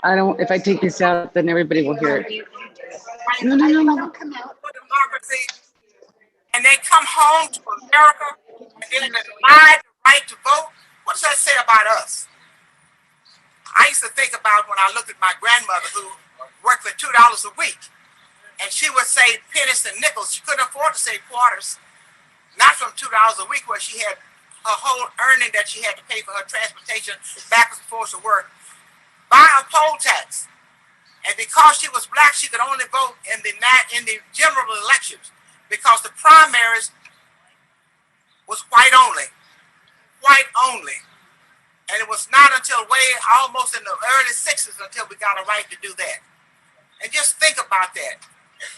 I don't, if I take this out, then everybody will hear it. No. come home to America and then denied the right to vote, what does that say about us? I used to think about when I looked at my grandmother who worked for $2 a week, and she would save pennies and nickels. She couldn't afford to save quarters, not from $2 a week where she had her whole earning that she had to pay for her transportation backwards and forwards to work, buy a poll tax. And because she was black, she could only vote in the general elections because the primaries was white only. White only. And it was not until almost in the early 60s until we got a right to do that. And just think about that.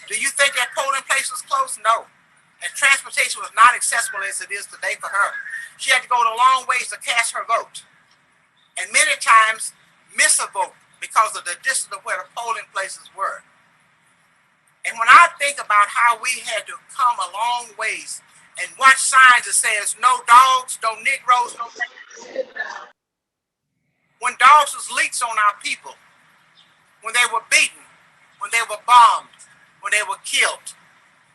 Do you think that polling place was close? No. And transportation was not accessible as it is today for her. She had to go the long ways to cast her vote. And many times miss a vote because of the distance of where the polling places were. And when I think about how we had to come a long ways and watch signs that says no dogs, no Negroes, no... When dogs was leaks on our people, when they were beaten, when they were bombed, when they were killed,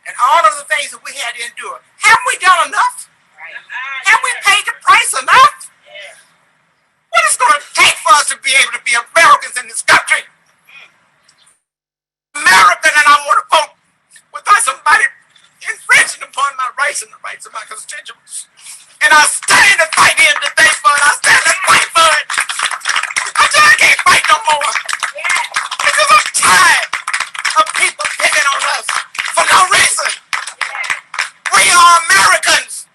and all of the things that we had to endure. Haven't we done enough? Have we paid the price enough? What is it going to take for us to be able to be Americans in this country? American, and I want to vote without somebody infringing upon my rights and the rights of my constituents. And I stand to fight in today for it. I stand to fight for it. Until I can't fight no more. Because I'm tired of people picking on us for no reason. We are Americans.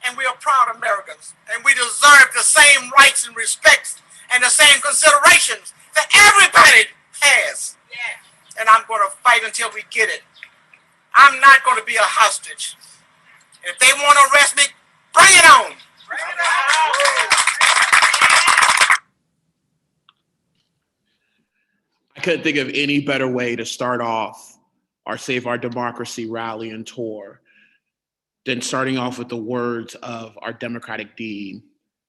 And we are proud Americans. And we deserve the same rights and respects and the same considerations that everybody has. And I'm going to fight until we get it. I'm not going to be a hostage. If they want to arrest me, bring it on. Bring it on. I couldn't think of any better way to start off our Save Our Democracy rally and tour than starting off with the words of our Democratic Dean,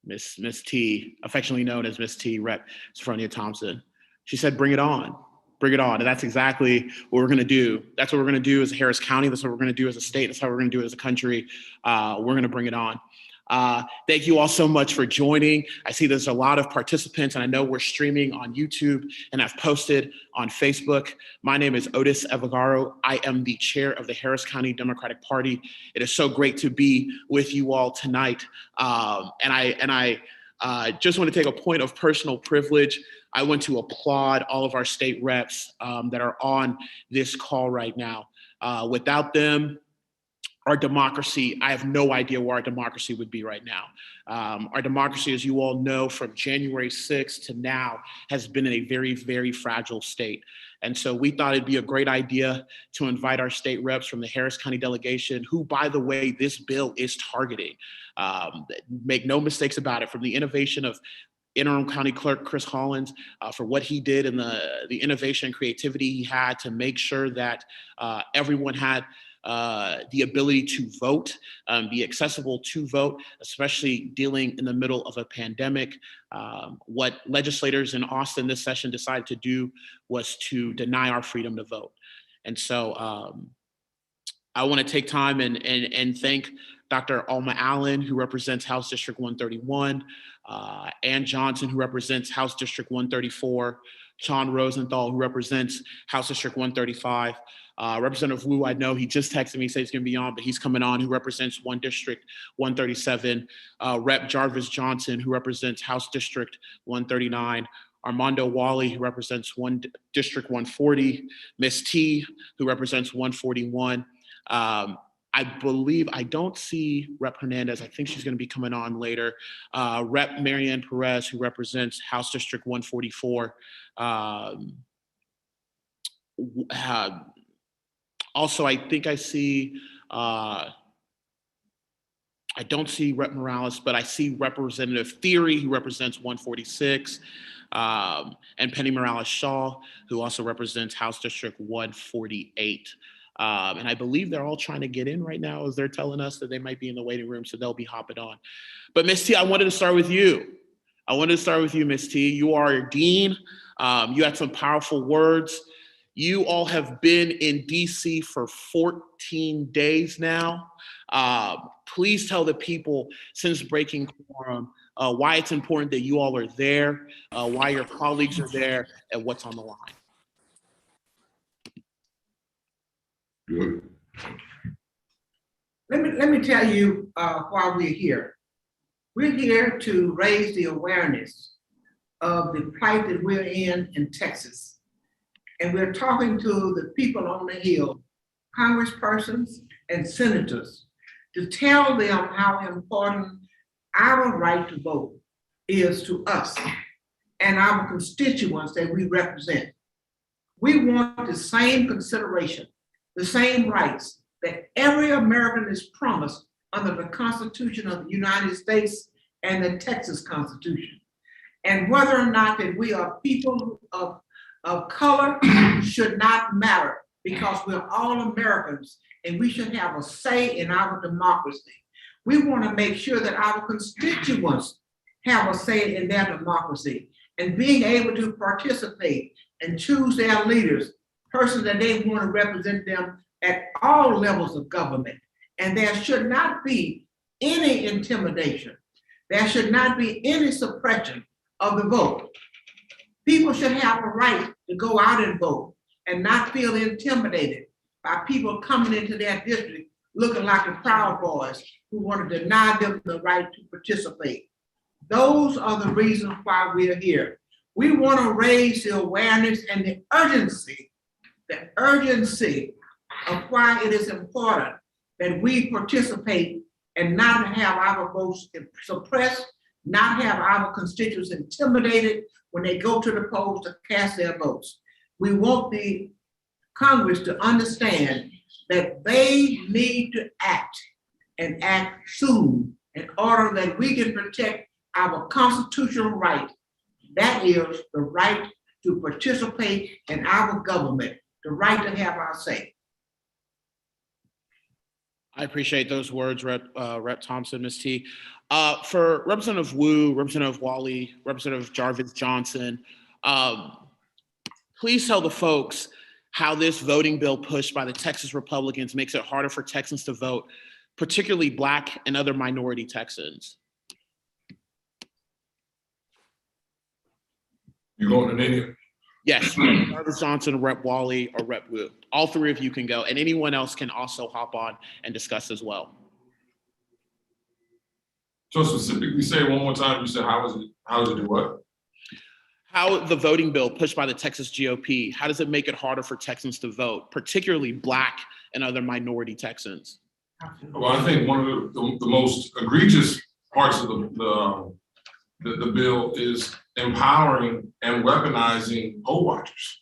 Miss T, affectionately known as Miss T, Rep. Sophronia Thompson. She said, bring it on. Bring it on. And that's exactly what we're going to do. That's what we're going to do as Harris County. That's what we're going to do as a state. That's how we're going to do it as a country. We're going to bring it on. Thank you all so much for joining. I see there's a lot of participants, and I know we're streaming on YouTube and I've posted on Facebook. My name is Otis Evagaro. I am the chair of the Harris County Democratic Party. It is so great to be with you all tonight. And I just want to take a point of personal privilege. I want to applaud all of our state reps that are on this call right now. Without them, our democracy, I have no idea where our democracy would be right now. Our democracy, as you all know, from January 6th to now has been in a very, very fragile state. And so we thought it'd be a great idea to invite our state reps from the Harris County delegation, who, by the way, this bill is targeting. Make no mistakes about it, from the innovation of Interim County Clerk Chris Hollins for what he did and the innovation and creativity he had to make sure that everyone had the ability to vote, be accessible to vote, especially dealing in the middle of a pandemic. What legislators in Austin this session decided to do was to deny our freedom to vote. And so I want to take time and thank Dr. Alma Allen, who represents House District 131, Ann Johnson, who represents House District 134, Sean Rosenthal, who represents House District 135, Representative Wu, I know he just texted me, said he's going to be on, but he's coming on, who represents District 137, Rep. Jarvis Johnson, who represents House District 139, Armando Wally, who represents District 140, Miss T, who represents 141. I believe, I don't see Rep. Hernandez. I think she's going to be coming on later. Rep. Marianne Perez, who represents House District 144. Also, I think I see, I don't see Rep. Morales, but I see Representative Theory, who represents 146, and Penny Morales-Shaw, who also represents House District 148. And I believe they're all trying to get in right now, as they're telling us that they might be in the waiting room, so they'll be hopping on. But Ms. T, I wanted to start with you. Ms. T. You are a dean. You had some powerful words. You all have been in DC for 14 days now. Please tell the people, since breaking quorum, why it's important that you all are there, why your colleagues are there, and what's on the line. Good. Let me tell you why we're here. We're here to raise the awareness of the plight that we're in Texas. And we're talking to the people on the Hill, congresspersons and senators, to tell them how important our right to vote is to us and our constituents that we represent. We want the same consideration, the same rights that every American is promised under the Constitution of the United States and the Texas Constitution. And whether or not that we are people of color should not matter, because we're all Americans and we should have a say in our democracy. We want to make sure that our constituents have a say in their democracy and being able to participate and choose their leaders, persons that they want to represent them at all levels of government. And there should not be any intimidation. There should not be any suppression of the vote. People should have a right to go out and vote and not feel intimidated by people coming into their district looking like the Proud Boys who want to deny them the right to participate. Those are the reasons why we're here. We want to raise the awareness and the urgency of why it is important that we participate and not have our votes suppressed, not have our constituents intimidated when they go to the polls to cast their votes. We want the Congress to understand that they need to act and act soon in order that we can protect our constitutional right. That is the right to participate in our government, the right to have our say. I appreciate those words, Rep Thompson, Ms. T. For Representative Wu, Representative Wally, Representative Jarvis Johnson, please tell the folks how this voting bill pushed by the Texas Republicans makes it harder for Texans to vote, particularly Black and other minority Texans. You going to name it? Yes, Jarvis Johnson, Rep Wally, or Rep Wu. All three of you can go, and anyone else can also hop on and discuss as well. So specifically say it one more time, you said how does it do what? How the voting bill pushed by the Texas GOP, how does it make it harder for Texans to vote, particularly Black and other minority Texans? Well, I think one of the most egregious parts of the bill is empowering and weaponizing poll watchers.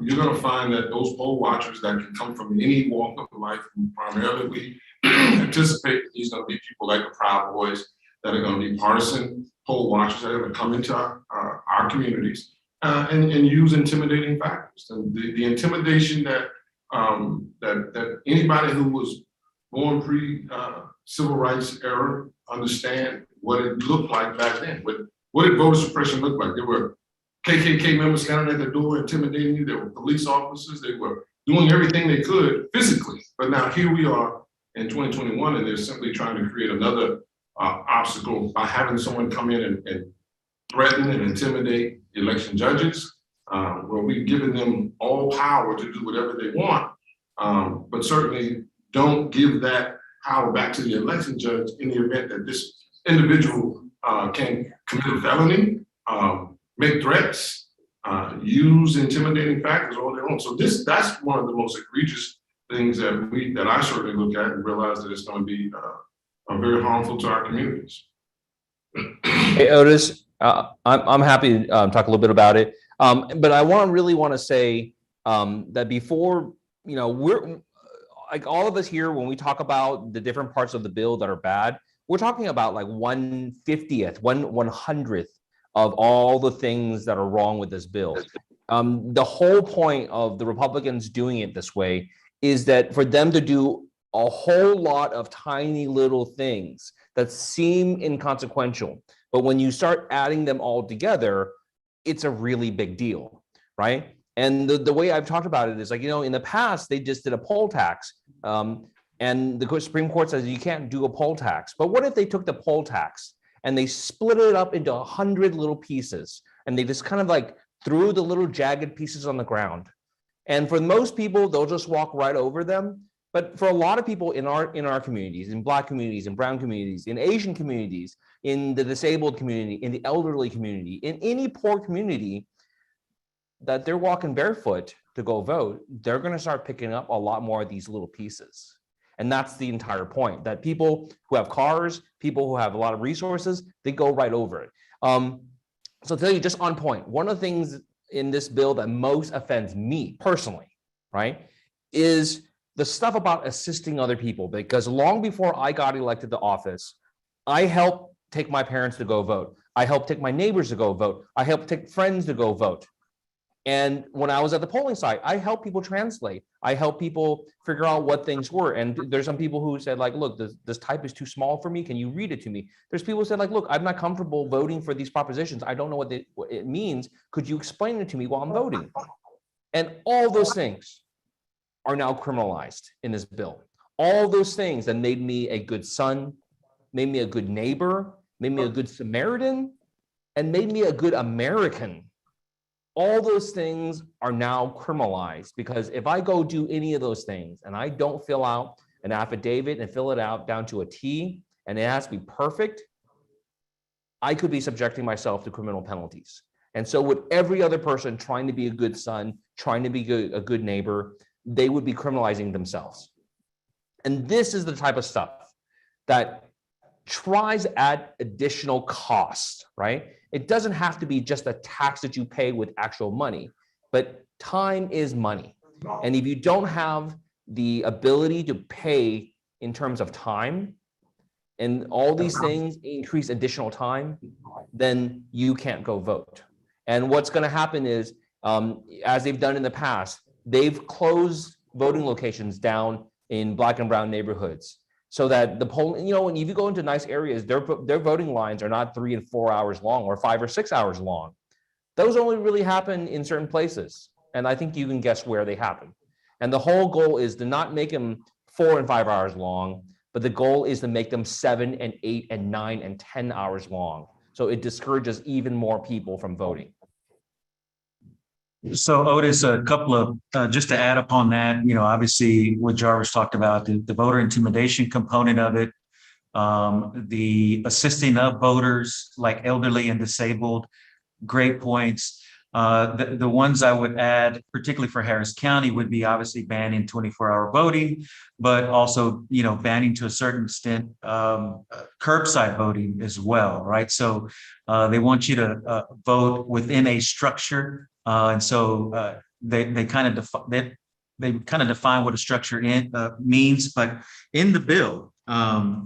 You're going to find that those poll watchers that can come from any walk of life, primarily we anticipate these are going to be people like the Proud Boys that are going to be partisan poll watchers that are going to come into our communities and use intimidating factors. And the intimidation that anybody who was born pre-civil rights era understand what it looked like back then. What did voter suppression look like? There were KKK members standing at the door intimidating you. There were police officers. They were doing everything they could physically. But now here we are in 2021, and they're simply trying to create another obstacle by having someone come in and threaten and intimidate election judges, where we've given them all power to do whatever they want, but certainly don't give that power back to the election judge in the event that this individual can commit a felony, make threats, use intimidating factors all day long. So that's one of the most egregious things that I certainly look at and realize that it's going to be very harmful to our communities. Hey, Otis, I'm happy to talk a little bit about it, but I really want to say that before, we're like all of us here, when we talk about the different parts of the bill that are bad, we're talking about like 1/50th, 1/100th of all the things that are wrong with this bill. The whole point of the Republicans doing it this way is that for them to do a whole lot of tiny little things that seem inconsequential, but when you start adding them all together, it's a really big deal, right? And the way I've talked about it is like, in the past, they just did a poll tax. And the Supreme Court says you can't do a poll tax. But what if they took the poll tax and they split it up into 100 little pieces, and they just kind of like threw the little jagged pieces on the ground? And for most people, they'll just walk right over them. But for a lot of people in our communities, in Black communities, in brown communities, in Asian communities, in the disabled community, in the elderly community, in any poor community, that they're walking barefoot to go vote, they're going to start picking up a lot more of these little pieces. And that's the entire point, that people who have cars, people who have a lot of resources, they go right over it. So I'll tell you, just on point, one of the things in this bill that most offends me personally, right, is the stuff about assisting other people. Because long before I got elected to office, I helped take my parents to go vote. I helped take my neighbors to go vote. I helped take friends to go vote. And when I was at the polling site, I helped people translate. I helped people figure out what things were. And there's some people who said like, look, this type is too small for me. Can you read it to me? There's people who said like, look, I'm not comfortable voting for these propositions. I don't know what it means. Could you explain it to me while I'm voting? And all those things are now criminalized in this bill. All those things that made me a good son, made me a good neighbor, made me a good Samaritan, and made me a good American. All those things are now criminalized, because if I go do any of those things and I don't fill out an affidavit and fill it out down to a T, and it has to be perfect, I could be subjecting myself to criminal penalties. And so would every other person trying to be a good son, trying to be a good neighbor, they would be criminalizing themselves. And this is the type of stuff that tries to add additional cost, right? It doesn't have to be just a tax that you pay with actual money, but time is money. And if you don't have the ability to pay in terms of time, and all these things increase additional time, then you can't go vote. And what's going to happen is, as they've done in the past, they've closed voting locations down in Black and brown neighborhoods, so that the polling, when if you go into nice areas, their voting lines are not 3 and 4 hours long or 5 or 6 hours long. Those only really happen in certain places. And I think you can guess where they happen. And the whole goal is to not make them 4 and 5 hours long, but the goal is to make them 7 and 8 and 9 and 10 hours long. So it discourages even more people from voting. So Otis, a couple of, just to add upon that, obviously what Jarvis talked about, the voter intimidation component of it, the assisting of voters like elderly and disabled, great points. The ones I would add, particularly for Harris County, would be obviously banning 24-hour voting, but also, banning to a certain extent curbside voting as well, right? So they want you to vote within a structure. And so they kind of define what a structure means. But in the bill, I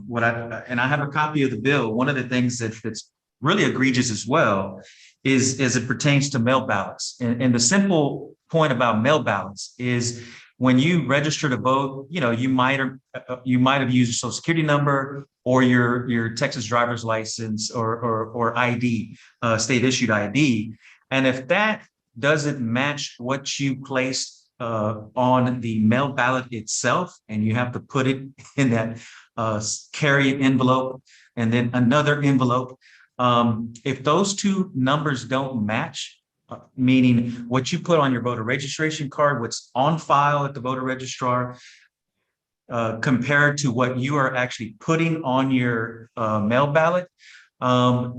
have a copy of the bill. One of the things that's really egregious as well is as it pertains to mail ballots. And the simple point about mail ballots is when you register to vote, you might have used your social security number or your Texas driver's license or ID, state issued ID. And if that doesn't match what you placed on the mail ballot itself, and you have to put it in that carry envelope and then another envelope, if those two numbers don't match, meaning what you put on your voter registration card, what's on file at the voter registrar, compared to what you are actually putting on your mail ballot,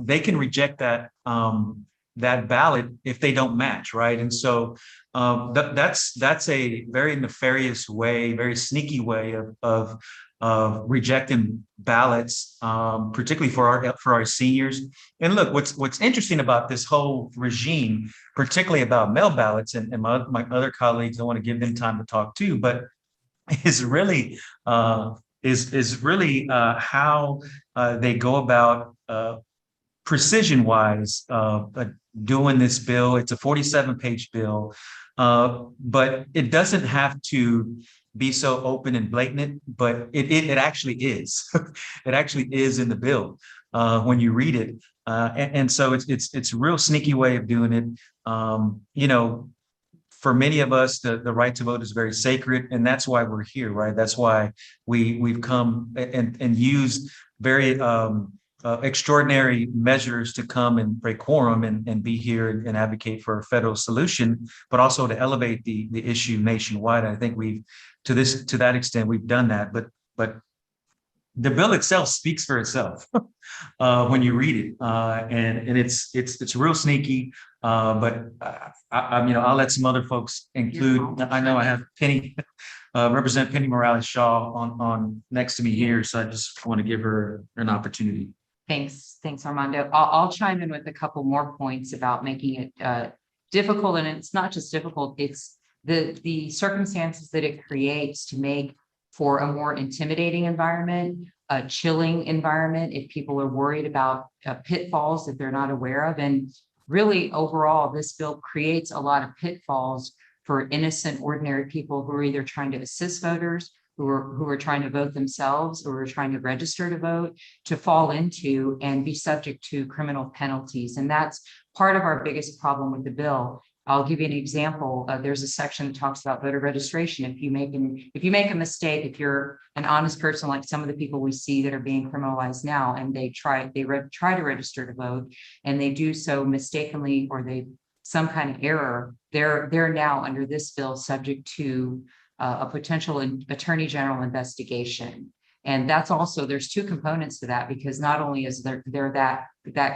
they can reject that ballot if they don't match, right? And so that's a very nefarious way, very sneaky way of rejecting ballots, particularly for our seniors. And look, what's interesting about this whole regime, particularly about mail ballots, and my other colleagues, I want to give them time to talk too, but is really how they go about precision-wise doing this bill. It's a 47-page bill, but it doesn't have to be so open and blatant, but it actually is. It actually is in the bill when you read it, and so it's a real sneaky way of doing it. for many of us, the right to vote is very sacred, and that's why we're here, right? That's why we've come and used very extraordinary measures to come and break quorum and be here and advocate for a federal solution, but also to elevate the issue nationwide. I think we've to that extent we've done that, but the bill itself speaks for itself when you read it, and it's real sneaky. But I'll let some other folks include. I know I have Penny, Representative Penny Morales Shaw on next to me here, so I just want to give her an opportunity. Thanks, Armando. I'll chime in with a couple more points about making it difficult, and it's not just difficult; it's the circumstances that it creates to make for a more intimidating environment, a chilling environment if people are worried about pitfalls that they're not aware of. And really, overall, this bill creates a lot of pitfalls for innocent, ordinary people who are either trying to assist voters, who are trying to vote themselves, or are trying to register to vote, to fall into and be subject to criminal penalties. And that's part of our biggest problem with the bill. I'll give you an example. There's a section that talks about voter registration. If you make a mistake, if you're an honest person, like some of the people we see that are being criminalized now, and they try to register to vote, and they do so mistakenly, or they some kind of error, they're now under this bill subject to a potential attorney general investigation. And that's also, there's two components to that, because not only is there that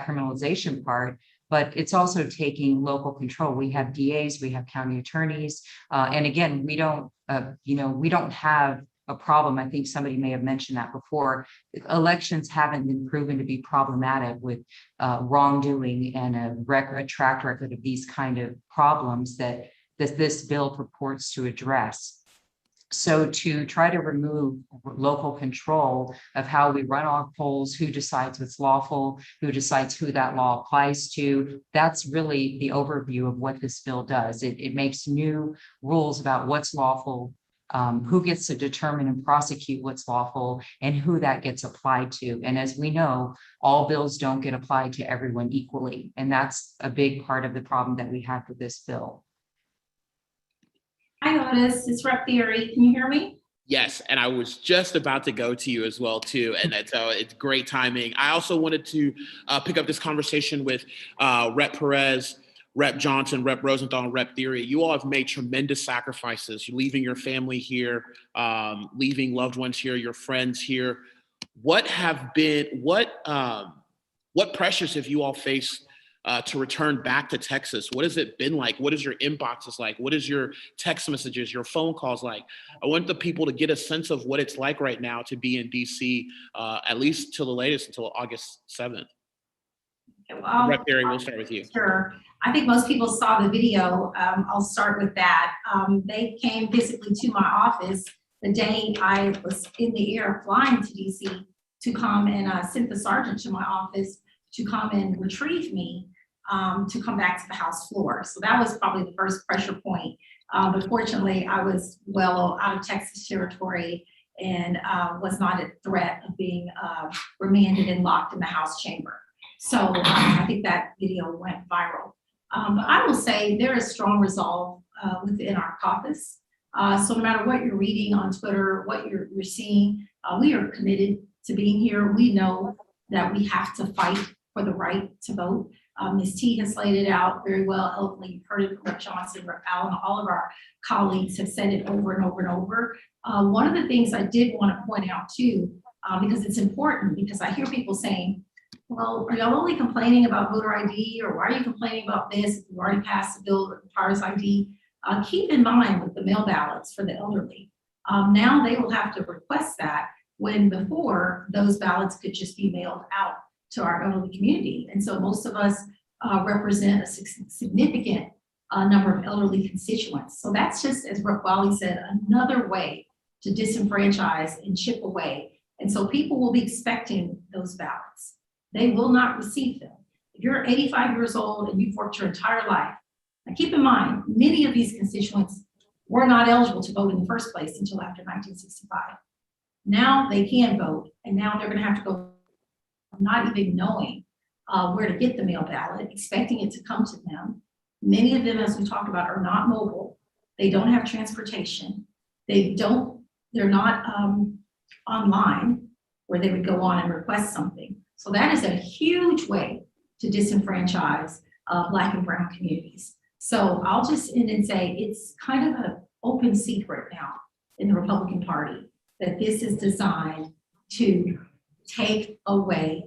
criminalization part, but it's also taking local control. We have DAs, we have county attorneys, and again, we don't have a problem. I think somebody may have mentioned that before. Elections haven't been proven to be problematic with wrongdoing and a track record of these kind of problems that this bill purports to address. So to try to remove local control of how we run our polls, who decides what's lawful, who decides who that law applies to, that's really the overview of what this bill does. It makes new rules about what's lawful, who gets to determine and prosecute what's lawful, and who that gets applied to. And as we know, all bills don't get applied to everyone equally. And that's a big part of the problem that we have with this bill. Hi, Otis. It's Rep Theory. Can you hear me? Yes, and I was just about to go to you as well, too, and so it's great timing. I also wanted to pick up this conversation with Rep Perez, Rep Johnson, Rep Rosenthal, and Rep Theory. You all have made tremendous sacrifices. You're leaving your family here, leaving loved ones here, your friends here. What pressures have you all faced to return back to Texas? What has it been like? What is your inboxes like? What is your text messages, your phone calls like? I want the people to get a sense of what it's like right now to be in DC, at least till the latest, until August 7th. Well, Rep Theory, we'll start with you. Sure. I think most people saw the video. I'll start with that. They came physically to my office the day I was in the air flying to DC to come and sent the sergeant to my office to come and retrieve me to come back to the House floor. So that was probably the first pressure point. But fortunately, I was well out of Texas territory and was not at threat of being remanded and locked in the House chamber. So I think that video went viral. But I will say there is strong resolve within our caucus. So no matter what you're reading on Twitter, what you're seeing, we are committed to being here. We know that we have to fight for the right to vote. Ms. T has laid it out very well. Eloquently, you've heard it from Rep Johnson, Rep Allen, all of our colleagues have said it over and over and over. One of the things I did want to point out too, because it's important, because I hear people saying, well, are y'all only complaining about voter ID, or why are you complaining about this? We've already passed a bill that requires ID. Keep in mind with the mail ballots for the elderly, now they will have to request that, when before those ballots could just be mailed out to our elderly community. And so most of us represent a significant number of elderly constituents. So that's just, as Rep Wiley said, another way to disenfranchise and chip away. And so people will be expecting those ballots. They will not receive them. If you're 85 years old and you've worked your entire life, now keep in mind, many of these constituents were not eligible to vote in the first place until after 1965. Now they can vote, and now they're going to have to go not even knowing where to get the mail ballot, expecting it to come to them. Many of them, as we talked about, are not mobile. They don't have transportation. They're not online where they would go on and request something. So that is a huge way to disenfranchise Black and brown communities. So I'll just end and say it's kind of an open secret now in the Republican Party that this is designed to take away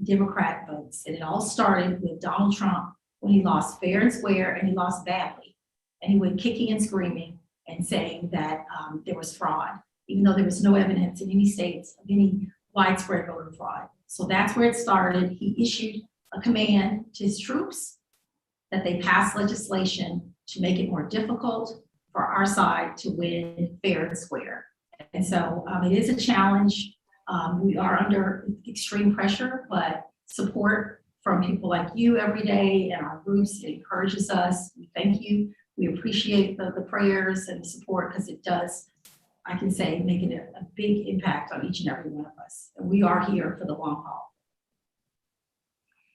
Democrat votes. And it all started with Donald Trump when he lost fair and square, and he lost badly. And he went kicking and screaming and saying that there was fraud, even though there was no evidence in any states of any widespread voter fraud. So that's where it started. He issued a command to his troops that they pass legislation to make it more difficult for our side to win fair and square. And so it is a challenge. We are under extreme pressure, but support from people like you every day and our groups, it encourages us. We thank you. We appreciate the prayers and the support, because it does, I can say, make it a big impact on each and every one of us. And we are here for the long haul.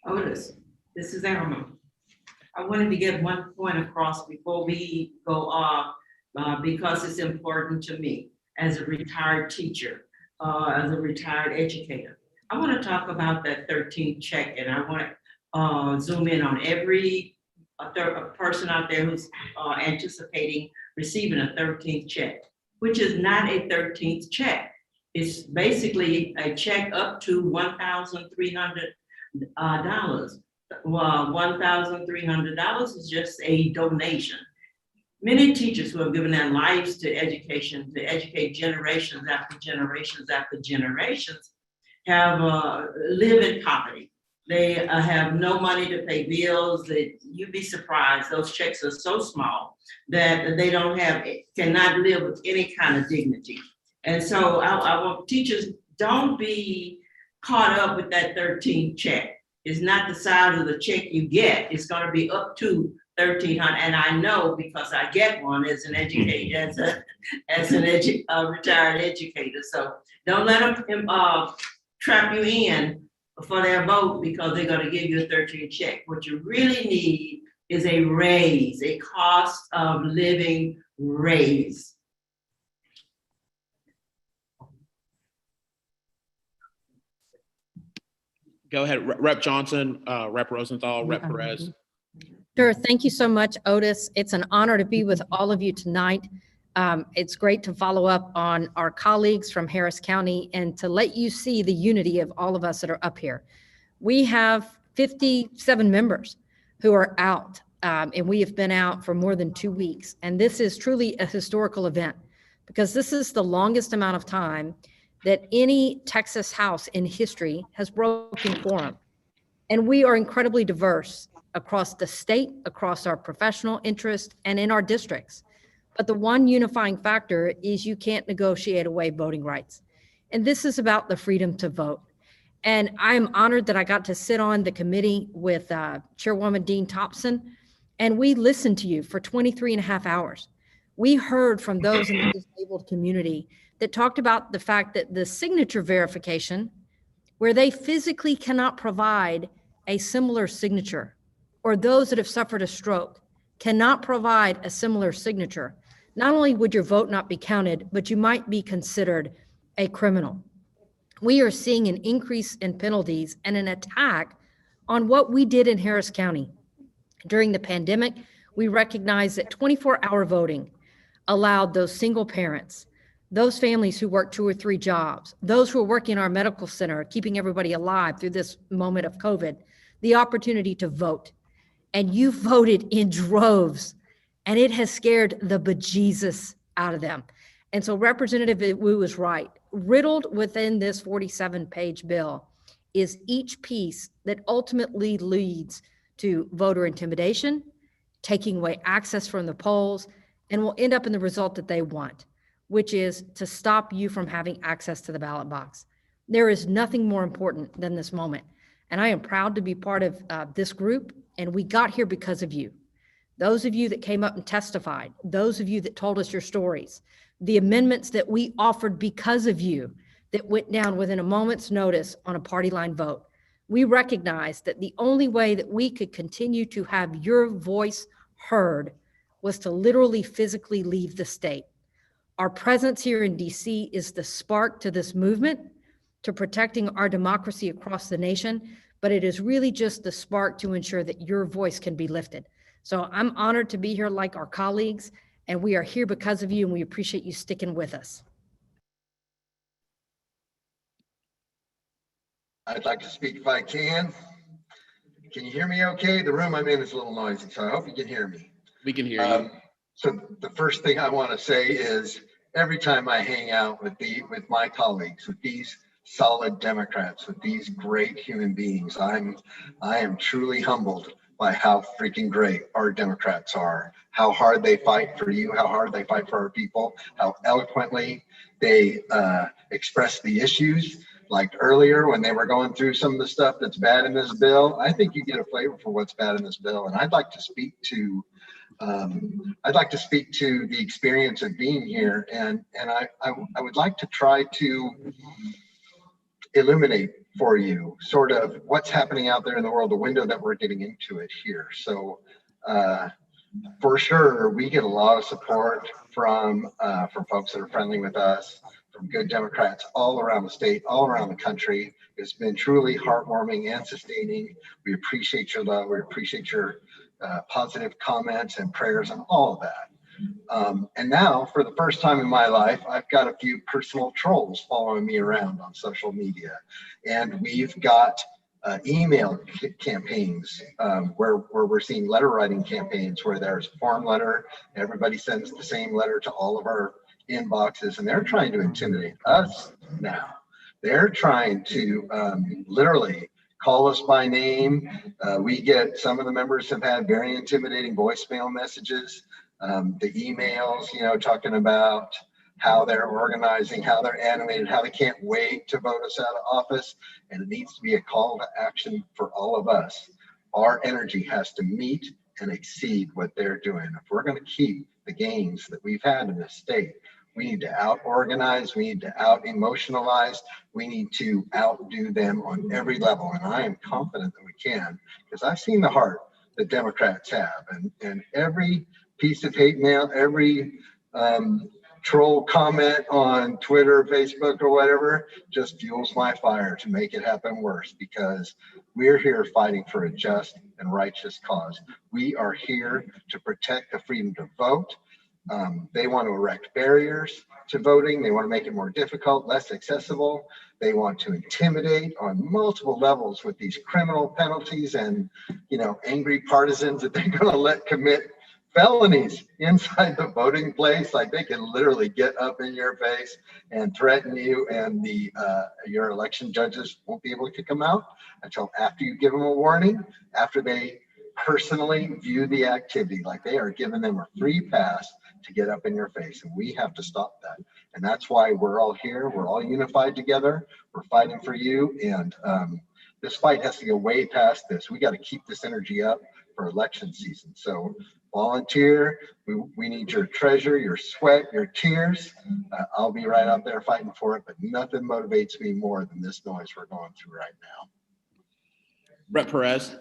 Otis, this is Alma. I wanted to get one point across before we go off, because it's important to me as a retired teacher, as a retired educator. I want to talk about that 13th check, and I want to zoom in on every person out there who's anticipating receiving a 13th check, which is not a 13th check. It's basically a check up to $1,300. Well, $1,300 is just a donation. Many teachers who have given their lives to education, to educate generations after generations after generations, have live in poverty. They have no money to pay bills. That you'd be surprised. Those checks are so small that they cannot live with any kind of dignity. And so I want teachers, don't be caught up with that 13th check. It's not the size of the check you get. It's going to be up to $1,300, and I know because I get one as an educator, as a retired educator. So don't let them trap you in for their vote because they're going to give you a 13th check. What you really need is a raise, a cost of living raise. Go ahead, Rep. Johnson, Rep. Rosenthal, Rep. Perez. Sure. Thank you so much, Otis. It's an honor to be with all of you tonight. It's great to follow up on our colleagues from Harris County and to let you see the unity of all of us that are up here. We have 57 members who are out, and we have been out for more than 2 weeks. And this is truly a historical event because this is the longest amount of time that any Texas House in history has broken quorum. And we are incredibly diverse across the state, across our professional interests, and in our districts. But the one unifying factor is you can't negotiate away voting rights. And this is about the freedom to vote. And I'm honored that I got to sit on the committee with Chairwoman Dean Thompson, and we listened to you for 23 and a half hours. We heard from those in the disabled community that talked about the fact that the signature verification, where they physically cannot provide a similar signature, or those that have suffered a stroke cannot provide a similar signature, not only would your vote not be counted, but you might be considered a criminal. We are seeing an increase in penalties and an attack on what we did in Harris County. During the pandemic, we recognized that 24-hour voting allowed those single parents, those families who work 2 or 3 jobs, those who are working in our medical center, keeping everybody alive through this moment of COVID, the opportunity to vote. And you voted in droves, and it has scared the bejesus out of them. And so Representative Wu is right. Riddled within this 47-page bill is each piece that ultimately leads to voter intimidation, taking away access from the polls, and will end up in the result that they want, which is to stop you from having access to the ballot box. There is nothing more important than this moment. And I am proud to be part of this group, and we got here because of you. Those of you that came up and testified, those of you that told us your stories, the amendments that we offered because of you that went down within a moment's notice on a party line vote. we recognized that the only way that we could continue to have your voice heard was to literally physically leave the state. Our presence here in DC is the spark to this movement, to protecting our democracy across the nation, but it is really just the spark to ensure that your voice can be lifted. So I'm honored to be here like our colleagues, and we are here because of you, and we appreciate you sticking with us. I'd like to speak if I can. Can you hear me okay? The room I'm in is a little noisy, so I hope you can hear me. We can hear you. So the first thing I want to say is every time I hang out with my colleagues, with these solid Democrats, with these great human beings, I am truly humbled by how freaking great our Democrats are, how hard they fight for you, how hard they fight for our people, how eloquently they express the issues. Like earlier when they were going through some of the stuff that's bad in this bill, I think you get a flavor for what's bad in this bill. And I'd like to speak to the experience of being here, and I would like to try to illuminate for you sort of what's happening out there in the world, the window that we're getting into it here. So for sure, we get a lot of support from folks that are friendly with us, from good Democrats all around the state, all around the country. It's been truly heartwarming and sustaining. We appreciate your love. We appreciate your positive comments and prayers and all of that. And now, for the first time in my life, I've got a few personal trolls following me around on social media. And we've got email campaigns where we're seeing letter writing campaigns where there's a form letter. Everybody sends the same letter to all of our inboxes, and they're trying to intimidate us now. They're trying to literally call us by name. We get, some of the members have had very intimidating voicemail messages, the emails, talking about how they're organizing, how they're animated, how they can't wait to vote us out of office. And it needs to be a call to action for all of us. Our energy has to meet and exceed what they're doing. If we're going to keep the gains that we've had in this state, we need to out-organize, we need to out-emotionalize, we need to outdo them on every level. And I am confident that we can, because I've seen the heart that Democrats have. And every piece of hate mail, every troll comment on Twitter, Facebook, or whatever, just fuels my fire to make it happen worse, because we're here fighting for a just and righteous cause. We are here to protect the freedom to vote. They want to erect barriers to voting. They want to make it more difficult, less accessible. They want to intimidate on multiple levels with these criminal penalties and, angry partisans that they're going to let commit felonies inside the voting place. Like, they can literally get up in your face and threaten you, and your election judges won't be able to kick them out until after you give them a warning, after they personally view the activity. Like, they are giving them a free pass to get up in your face, and we have to stop that. And that's why we're all here. We're all unified together. We're fighting for you, and this fight has to go way past this. We got to keep this energy up for election season. So volunteer. We need your treasure, your sweat, your tears. I'll be right out there fighting for it, but nothing motivates me more than this noise we're going through right now. Rep. Perez.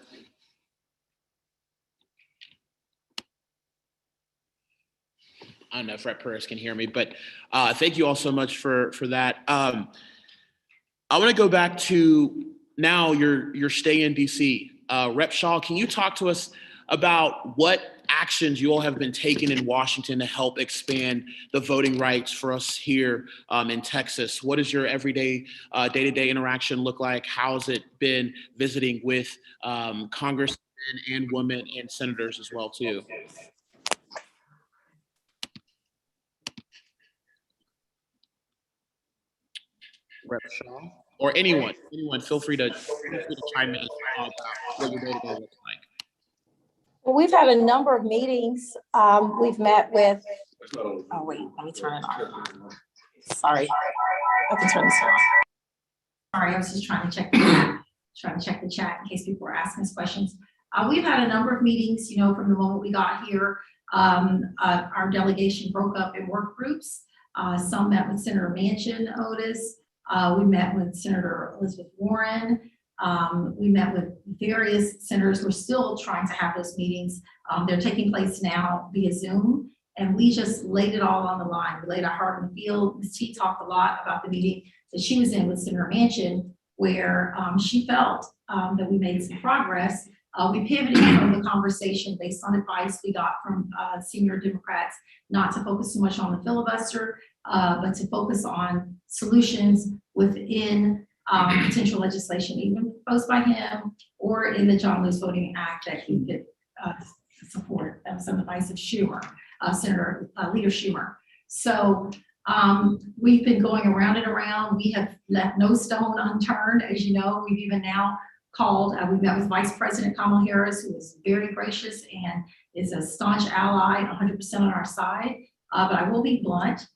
I don't know if Rep. Perez can hear me, but thank you all so much for that. I want to go back to now you're staying in DC. Rep. Shaw, can you talk to us about what actions you all have been taking in Washington to help expand the voting rights for us here in Texas? What does your everyday, day-to-day interaction look like? How's it been visiting with congressmen and women and senators as well, too? Rep. Shaw, or anyone, feel free to chime in about what your day-to-day looks like. Well, we've had a number of meetings. We've met with, oh wait, let me turn it on. Sorry, I can turn this off. Sorry, I was just trying to check the chat in case people were asking us questions. We've had a number of meetings, from the moment we got here. Our delegation broke up in work groups. Some met with Senator Manchin, Otis. We met with Senator Elizabeth Warren. We met with various senators. We're still trying to have those meetings. They're taking place now via Zoom, and we just laid it all on the line. We laid our heart on the field. Ms. T talked a lot about the meeting that she was in with Senator Manchin, where she felt that we made some progress. We pivoted from the conversation based on advice we got from senior Democrats, not to focus so much on the filibuster, but to focus on solutions within potential legislation, even proposed by him or in the John Lewis Voting Act that he could support. That was some advice of Schumer, Senator Leader Schumer. So we've been going around and around. We have left no stone unturned. As you know, we've even now called, we met with Vice President Kamala Harris, who was very gracious and is a staunch ally, 100% on our side. But I will be blunt.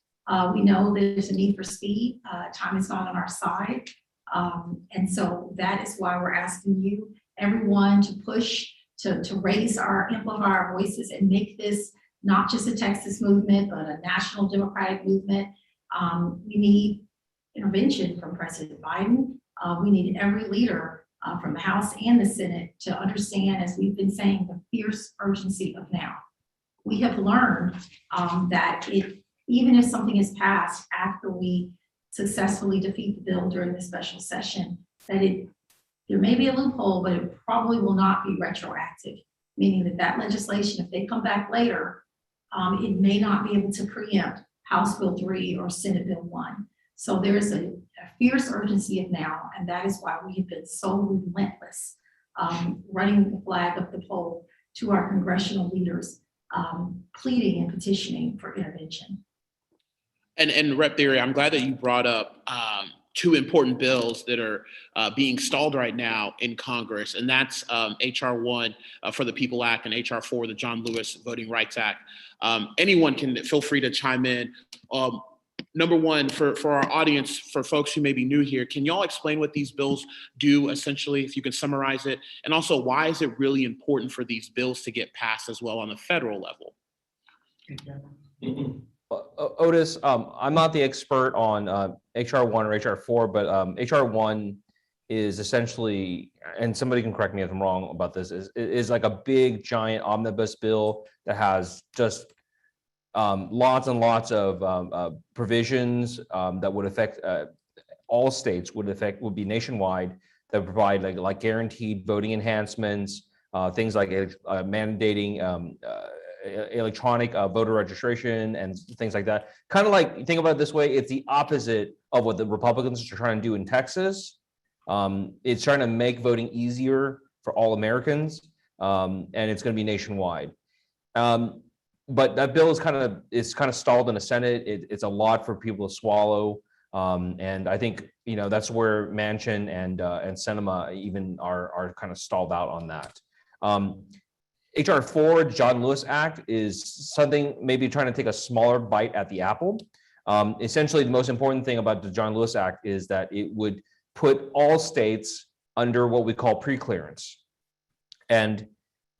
We know there's a need for speed. Time is not on our side. And so that is why we're asking you, everyone, to push, to amplify our voices and make this not just a Texas movement, but a national democratic movement. We need intervention from President Biden. We need every leader from the House and the Senate to understand, as we've been saying, the fierce urgency of now. We have learned that even if something is passed after we successfully defeat the bill during the special session, that there may be a loophole, but it probably will not be retroactive, meaning that legislation, if they come back later, it may not be able to preempt House Bill 3 or Senate Bill 1. So there is a fierce urgency of now, and that is why we have been so relentless, running the flag up the pole to our congressional leaders, pleading and petitioning for intervention. And Rep. Theory, I'm glad that you brought up two important bills that are being stalled right now in Congress, and that's HR 1 for the People Act and HR 4, the John Lewis Voting Rights Act. Anyone can feel free to chime in. Number one, for our audience, for folks who may be new here, can y'all explain what these bills do, essentially, if you can summarize it? And also, why is it really important for these bills to get passed as well on the federal level? Otis, I'm not the expert on HR 1 or HR 4, but HR 1 is essentially, and somebody can correct me if I'm wrong about this, is like a big, giant omnibus bill that has just lots and lots of provisions that would affect all states, would be nationwide, that provide like guaranteed voting enhancements, things like mandating electronic voter registration and things like that. Kind of like, think about it this way, it's the opposite of what the Republicans are trying to do in Texas. It's trying to make voting easier for all Americans, and it's going to be nationwide. But that bill is kind of stalled in the Senate. It's a lot for people to swallow, and I think that's where Manchin and Sinema even are kind of stalled out on that. HR 4, John Lewis Act, is something maybe trying to take a smaller bite at the apple. Essentially, the most important thing about the John Lewis Act is that it would put all states under what we call pre-clearance. And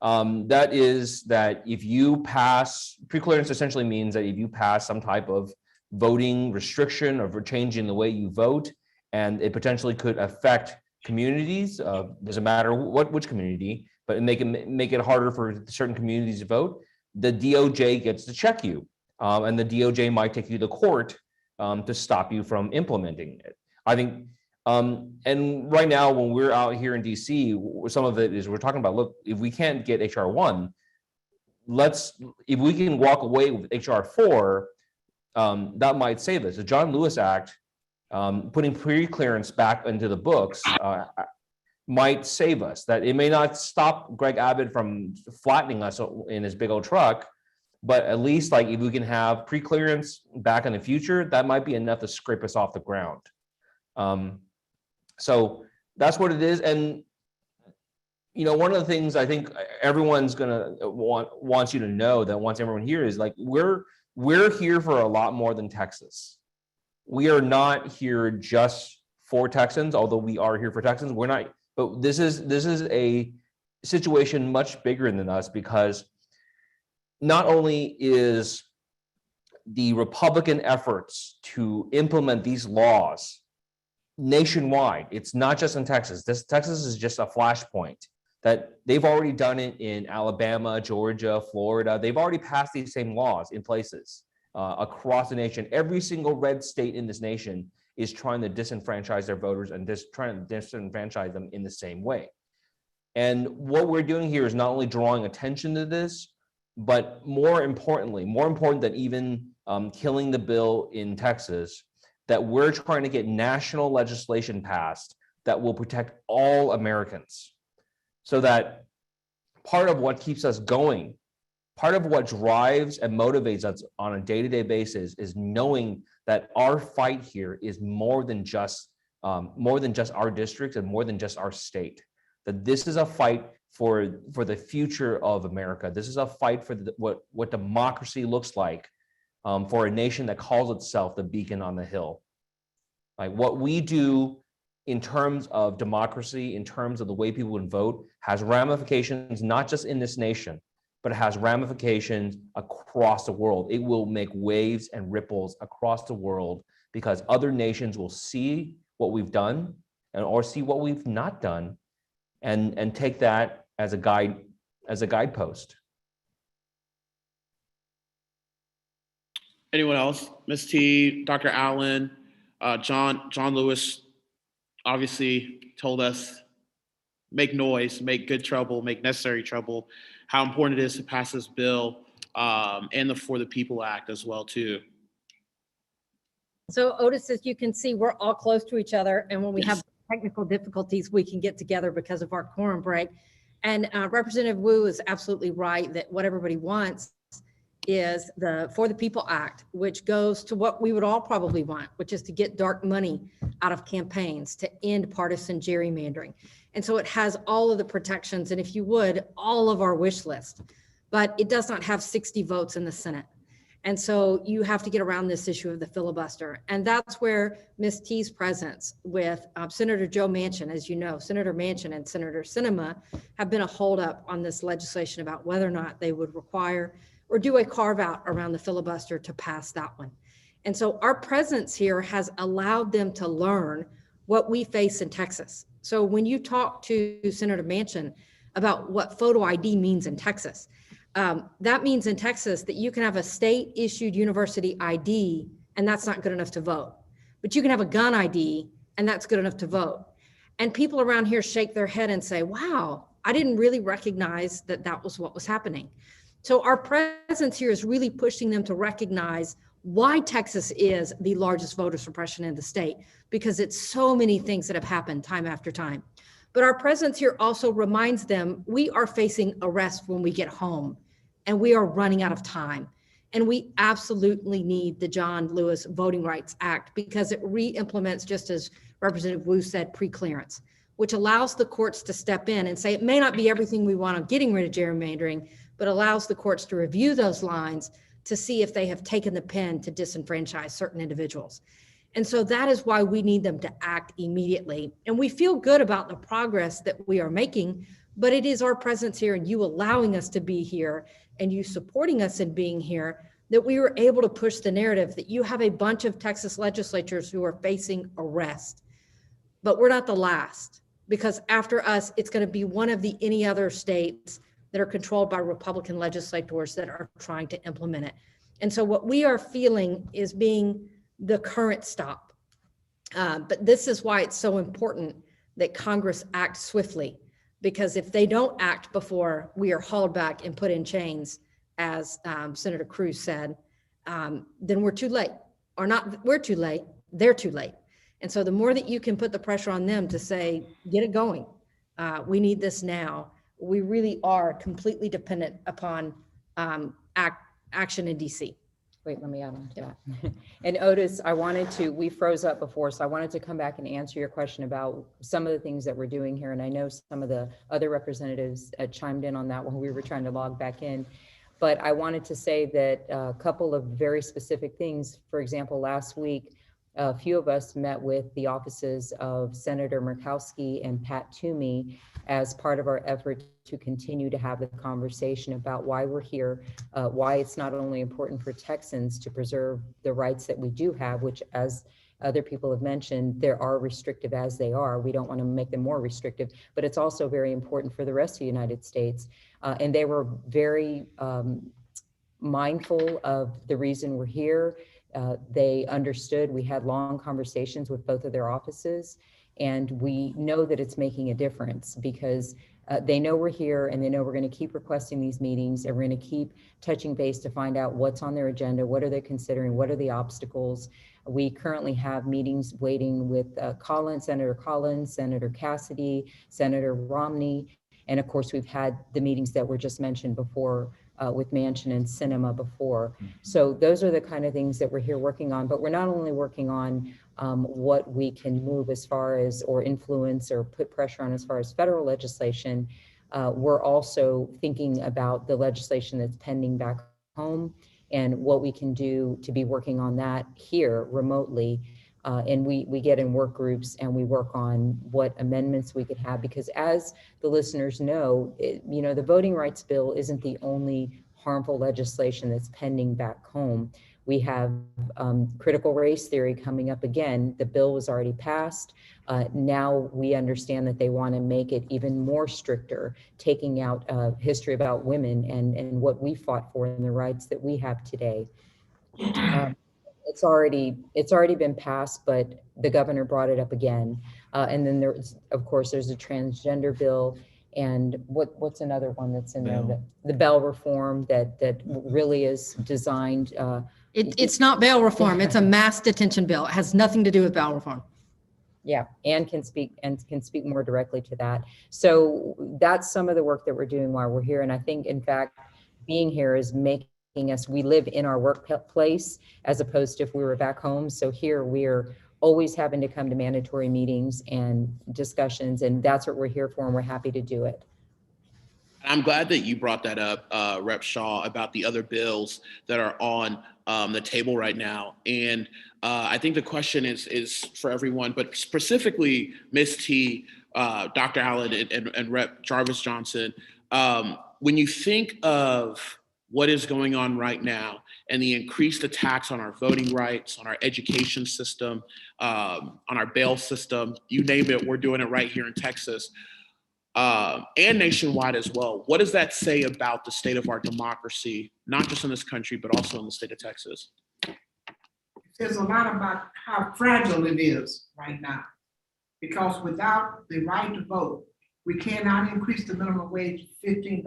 that is that if you pass, pre-clearance essentially means that if you pass some type of voting restriction or change in the way you vote, and it potentially could affect communities, doesn't matter which community, but make it harder for certain communities to vote, the DOJ gets to check you, and the DOJ might take you to court to stop you from implementing it. I think, and right now when we're out here in DC, some of it is we're talking about, look, if we can't get HR 1, if we can walk away with HR 4, that might save us. The John Lewis Act, putting pre-clearance back into the books, might save us. That it may not stop Greg Abbott from flattening us in his big old truck, but at least if we can have pre-clearance back in the future, that might be enough to scrape us off the ground. So that's what it is. And one of the things I think everyone's gonna wants you to know, that wants everyone here, is we're here for a lot more than Texas. We are not here just for Texans, although we are here for Texans. We're not. But this is a situation much bigger than us, because not only is the Republican efforts to implement these laws nationwide. It's not just in Texas. Texas is just a flashpoint. That they've already done it in Alabama, Georgia, Florida. They've already passed these same laws in places across the nation. Every single red state in this nation is trying to disenfranchise their voters and just trying to disenfranchise them in the same way. And what we're doing here is not only drawing attention to this, but more important than even killing the bill in Texas, that we're trying to get national legislation passed that will protect all Americans. So that part of what keeps us going, part of what drives and motivates us on a day-to-day basis is knowing that our fight here is more than just our district and more than just our state. That this is a fight for the future of America. This is a fight for what democracy looks like for a nation that calls itself the beacon on the hill. Like what we do in terms of democracy, in terms of the way people would vote, has ramifications not just in this nation, but it has ramifications across the world. It will make waves and ripples across the world because other nations will see what we've done or see what we've not done and take that as a guidepost. Anyone else? Ms. T, Dr. Allen, John Lewis obviously told us, make noise, make good trouble, make necessary trouble, how important it is to pass this bill and the For the People Act as well too. So Otis, as you can see, we're all close to each other. And when we have technical difficulties, we can get together because of our quorum break. And Representative Wu is absolutely right that what everybody wants is the For the People Act, which goes to what we would all probably want, which is to get dark money out of campaigns, to end partisan gerrymandering. And so it has all of the protections, and if you would, all of our wish list, but it does not have 60 votes in the Senate. And so you have to get around this issue of the filibuster. And that's where Ms. T's presence with Senator Joe Manchin, as you know, Senator Manchin and Senator Sinema have been a holdup on this legislation about whether or not they would require or do a carve out around the filibuster to pass that one. And so our presence here has allowed them to learn what we face in Texas. So when you talk to Senator Manchin about what photo ID means in Texas, that means in Texas that you can have a state issued university ID and that's not good enough to vote, but you can have a gun ID and that's good enough to vote. And people around here shake their head and say, wow, I didn't really recognize that that was what was happening. So our presence here is really pushing them to recognize why Texas is the largest voter suppression in the state, because it's so many things that have happened time after time. But our presence here also reminds them we are facing arrest when we get home and we are running out of time. And we absolutely need the John Lewis Voting Rights Act because it re-implements, just as Representative Wu said, pre-clearance, which allows the courts to step in and say it may not be everything we want on getting rid of gerrymandering, but allows the courts to review those lines to see if they have taken the pen to disenfranchise certain individuals. And so that is why we need them to act immediately. And we feel good about the progress that we are making, but it is our presence here and you allowing us to be here and you supporting us in being here that we were able to push the narrative that you have a bunch of Texas legislators who are facing arrest. But we're not the last, because after us, it's going to be one of the any other states that are controlled by Republican legislators that are trying to implement it. And so what we are feeling is being the current stop. But this is why it's so important that Congress act swiftly, because if they don't act before we are hauled back and put in chains, as Senator Cruz said, then we're too late. Or not, we're too late, they're too late. And so the more that you can put the pressure on them to say, get it going, we need this now. We really are completely dependent upon action in DC. Wait, let me add on to that. And Otis, we froze up before, so I wanted to come back and answer your question about some of the things that we're doing here. And I know some of the other representatives chimed in on that when we were trying to log back in. But I wanted to say that a couple of very specific things. For example, last week, a few of us met with the offices of Senator Murkowski and Pat Toomey as part of our effort to continue to have the conversation about why we're here, why it's not only important for Texans to preserve the rights that we do have, which, as other people have mentioned, there are restrictive as they are. We don't want to make them more restrictive, but it's also very important for the rest of the United States. And they were very mindful of the reason we're here. They understood. We had long conversations with both of their offices, and we know that it's making a difference because they know we're here, and they know we're going to keep requesting these meetings, and we're going to keep touching base to find out what's on their agenda, what are they considering, what are the obstacles. We currently have meetings waiting with Senator Collins, Senator Cassidy, Senator Romney, and of course we've had the meetings that were just mentioned before with Manchin and Sinema before. So those are the kind of things that we're here working on, but we're not only working on what we can move as far as, or influence or put pressure on as far as federal legislation, we're also thinking about the legislation that's pending back home and what we can do to be working on that here remotely. And we get in work groups and we work on what amendments we could have, because as the listeners know, the voting rights bill isn't the only harmful legislation that's pending back home. We have critical race theory coming up again. The bill was already passed. Now we understand that they want to make it even more stricter, taking out history about women and what we fought for and the rights that we have today. It's already been passed, but the governor brought it up again. And then there's a transgender bill, and what's another one that's in there? The bail reform that really is designed. It's not bail reform. It's a mass detention bill. It has nothing to do with bail reform. Yeah, and can speak more directly to that. So that's some of the work that we're doing while we're here. And I think, in fact, being here is making us, we live in our workplace as opposed to if we were back home. So here we're always having to come to mandatory meetings and discussions, and that's what we're here for, and we're happy to do it. I'm glad that you brought that up, Rep. Shaw, about the other bills that are on the table right now. And I think the question is for everyone, but specifically Ms. T, Dr. Allen, and Rep. Jarvis Johnson. When you think of what is going on right now and the increased attacks on our voting rights, on our education system, on our bail system, you name it, we're doing it right here in Texas. And nationwide as well. What does that say about the state of our democracy, not just in this country, but also in the state of Texas? It says a lot about how fragile it is right now. Because without the right to vote, we cannot increase the minimum wage to $15.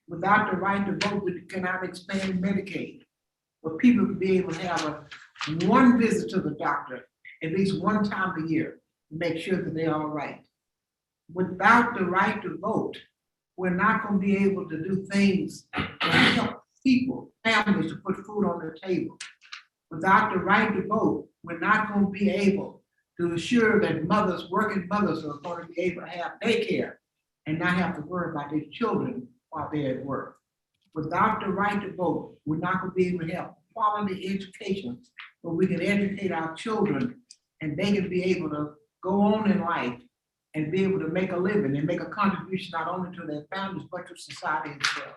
Without the right to vote, we cannot expand Medicaid. For people to be able to have one visit to the doctor at least one time a year to make sure that they're all right. Without the right to vote, we're not going to be able to do things that help people, families, to put food on their table. Without the right to vote, we're not going to be able to assure that working mothers are going to be able to have daycare and not have to worry about their children while they're at work. Without the right to vote, we're not going to be able to have quality education where we can educate our children and they can be able to go on in life and be able to make a living and make a contribution not only to their families, but to society as well.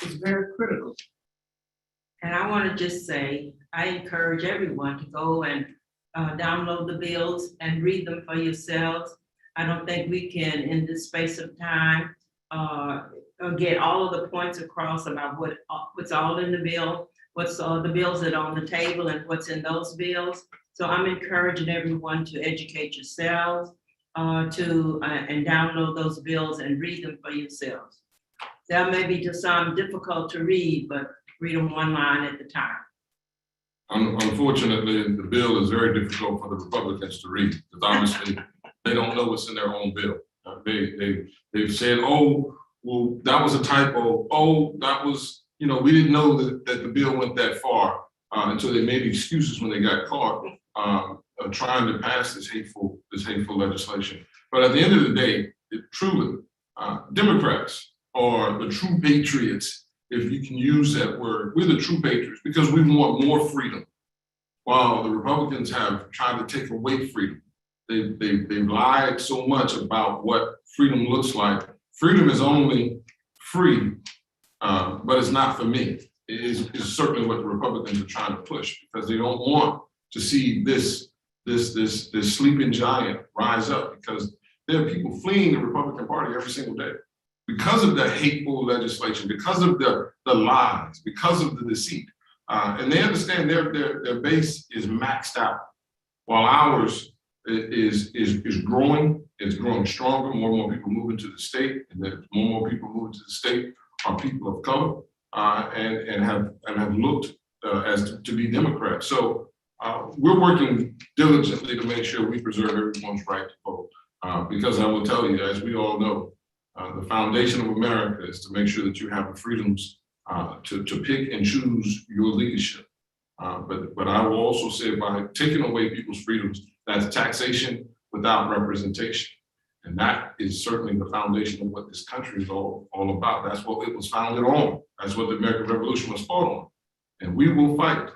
It's very critical. And I want to just say, I encourage everyone to go and download the bills and read them for yourselves. I don't think we can, in this space of time, get all of the points across about what's all in the bill, what's the bills that are on the table and what's in those bills. So I'm encouraging everyone to educate yourselves, and download those bills and read them for yourselves. That may be to some difficult to read, but read them one line at a time. Unfortunately, the bill is very difficult for the Republicans to read because obviously they don't know what's in their own bill. They've said, oh, well, that was a typo. Oh, that was, we didn't know that the bill went that far until they made excuses when they got caught trying to pass this hateful legislation. But at the end of the day, truly, Democrats are the true patriots, if you can use that word. We're the true patriots because we want more freedom, while the Republicans have tried to take away freedom. They've lied so much about what freedom looks like. Freedom is only free, but it's not for me. It is certainly what the Republicans are trying to push because they don't want to see this sleeping giant rise up, because there are people fleeing the Republican Party every single day because of the hateful legislation, because of the lies, because of the deceit. And they understand their base is maxed out, while ours is growing. It's growing stronger. More and more people moving to the state, and then more and more people moving to the state are people of color and have looked to be Democrats. So we're working diligently to make sure we preserve everyone's right to vote. Because I will tell you, as we all know, the foundation of America is to make sure that you have the freedoms to pick and choose your leadership. But I will also say, by taking away people's freedoms, that's taxation without representation. And that is certainly the foundation of what this country is all about. That's what it was founded on. That's what the American Revolution was fought on. And we will fight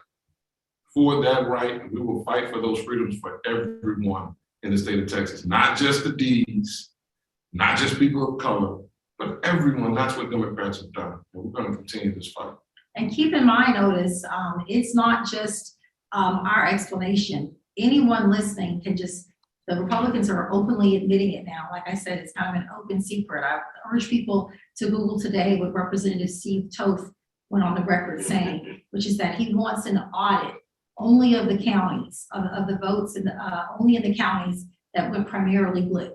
for that right, and we will fight for those freedoms for everyone in the state of Texas, not just the D's, not just people of color, but everyone. That's what Democrats have done, and we're going to continue this fight. And keep in mind, Otis, it's not just our explanation. Anyone listening can just, the Republicans are openly admitting it now. Like I said, it's kind of an open secret. I urge people to Google today what Representative Steve Toth went on the record saying, which is that he wants an audit only of the counties, of the votes, and only in the counties that went primarily blue.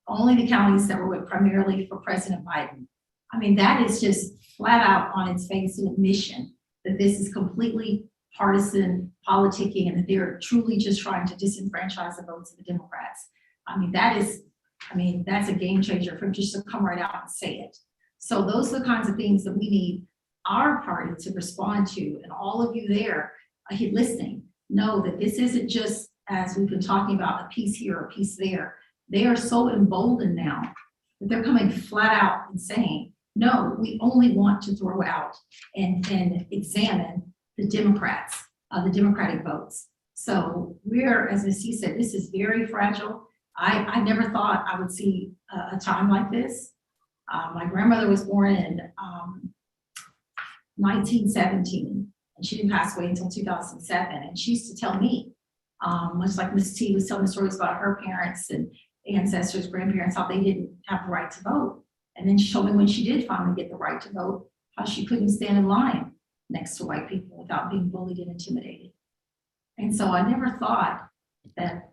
Only the counties that were primarily for President Biden. I mean, that is just flat out on its face an admission that this is completely partisan politicking and that they're truly just trying to disenfranchise the votes of the Democrats. I mean, that's a game changer for him just to come right out and say it. So those are the kinds of things that we need our party to respond to. And all of you there listening, know that this isn't just, as we've been talking about, a piece here, a piece there. They are so emboldened now that they're coming flat out and saying, no, we only want to throw out and examine the Democrats, the Democratic votes. So we're, as Ms. C said, this is very fragile. I never thought I would see a time like this. My grandmother was born in 1917, and she didn't pass away until 2007. And she used to tell me, much like Ms. T was telling stories about her parents and ancestors, grandparents, how they didn't have the right to vote. And then she told me when she did finally get the right to vote, how she couldn't stand in line next to white people without being bullied and intimidated. And so I never thought that,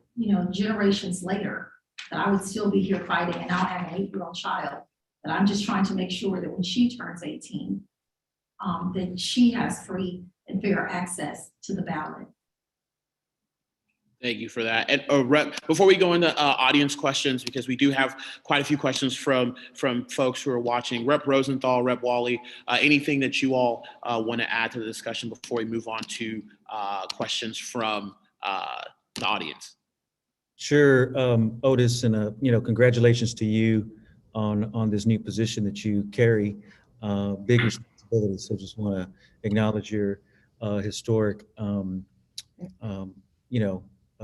generations later, that I would still be here fighting, and now I have an 8-year-old child, that I'm just trying to make sure that when she turns 18, that she has free and fair access to the ballot. Thank you for that. And Rep, before we go into audience questions, because we do have quite a few questions from folks who are watching, Rep Rosenthal, Rep Wally, anything that you all want to add to the discussion before we move on to questions from the audience? Sure, Otis, and congratulations to you on this new position that you carry, big responsibility. So just want to acknowledge your historic,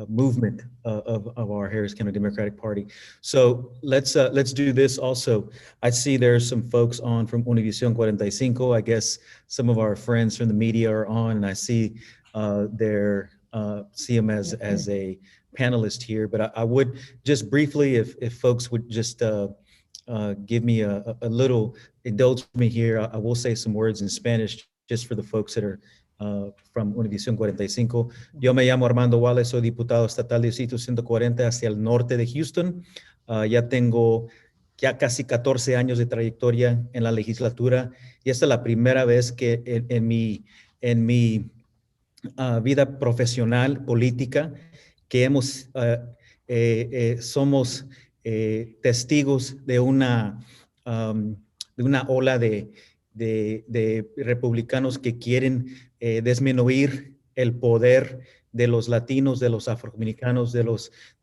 movement of our Harris County Democratic Party. So let's do this also. I see there's some folks on from Univision 45. I guess some of our friends from the media are on, and I see see them as a panelist here. But I would just briefly, if folks would just give me a little, indulge me here, I will say some words in Spanish just for the folks that are from Univision 45. Yo me llamo Armando Wales, soy diputado estatal de Distrito 140 hacia el norte de Houston. Ya tengo casi 14 años de trayectoria en la legislatura, y esta es la primera vez que en mi vida profesional, política, que somos testigos de una ola de republicanos que quieren disminuir el poder de los latinos, de los afroamericanos, de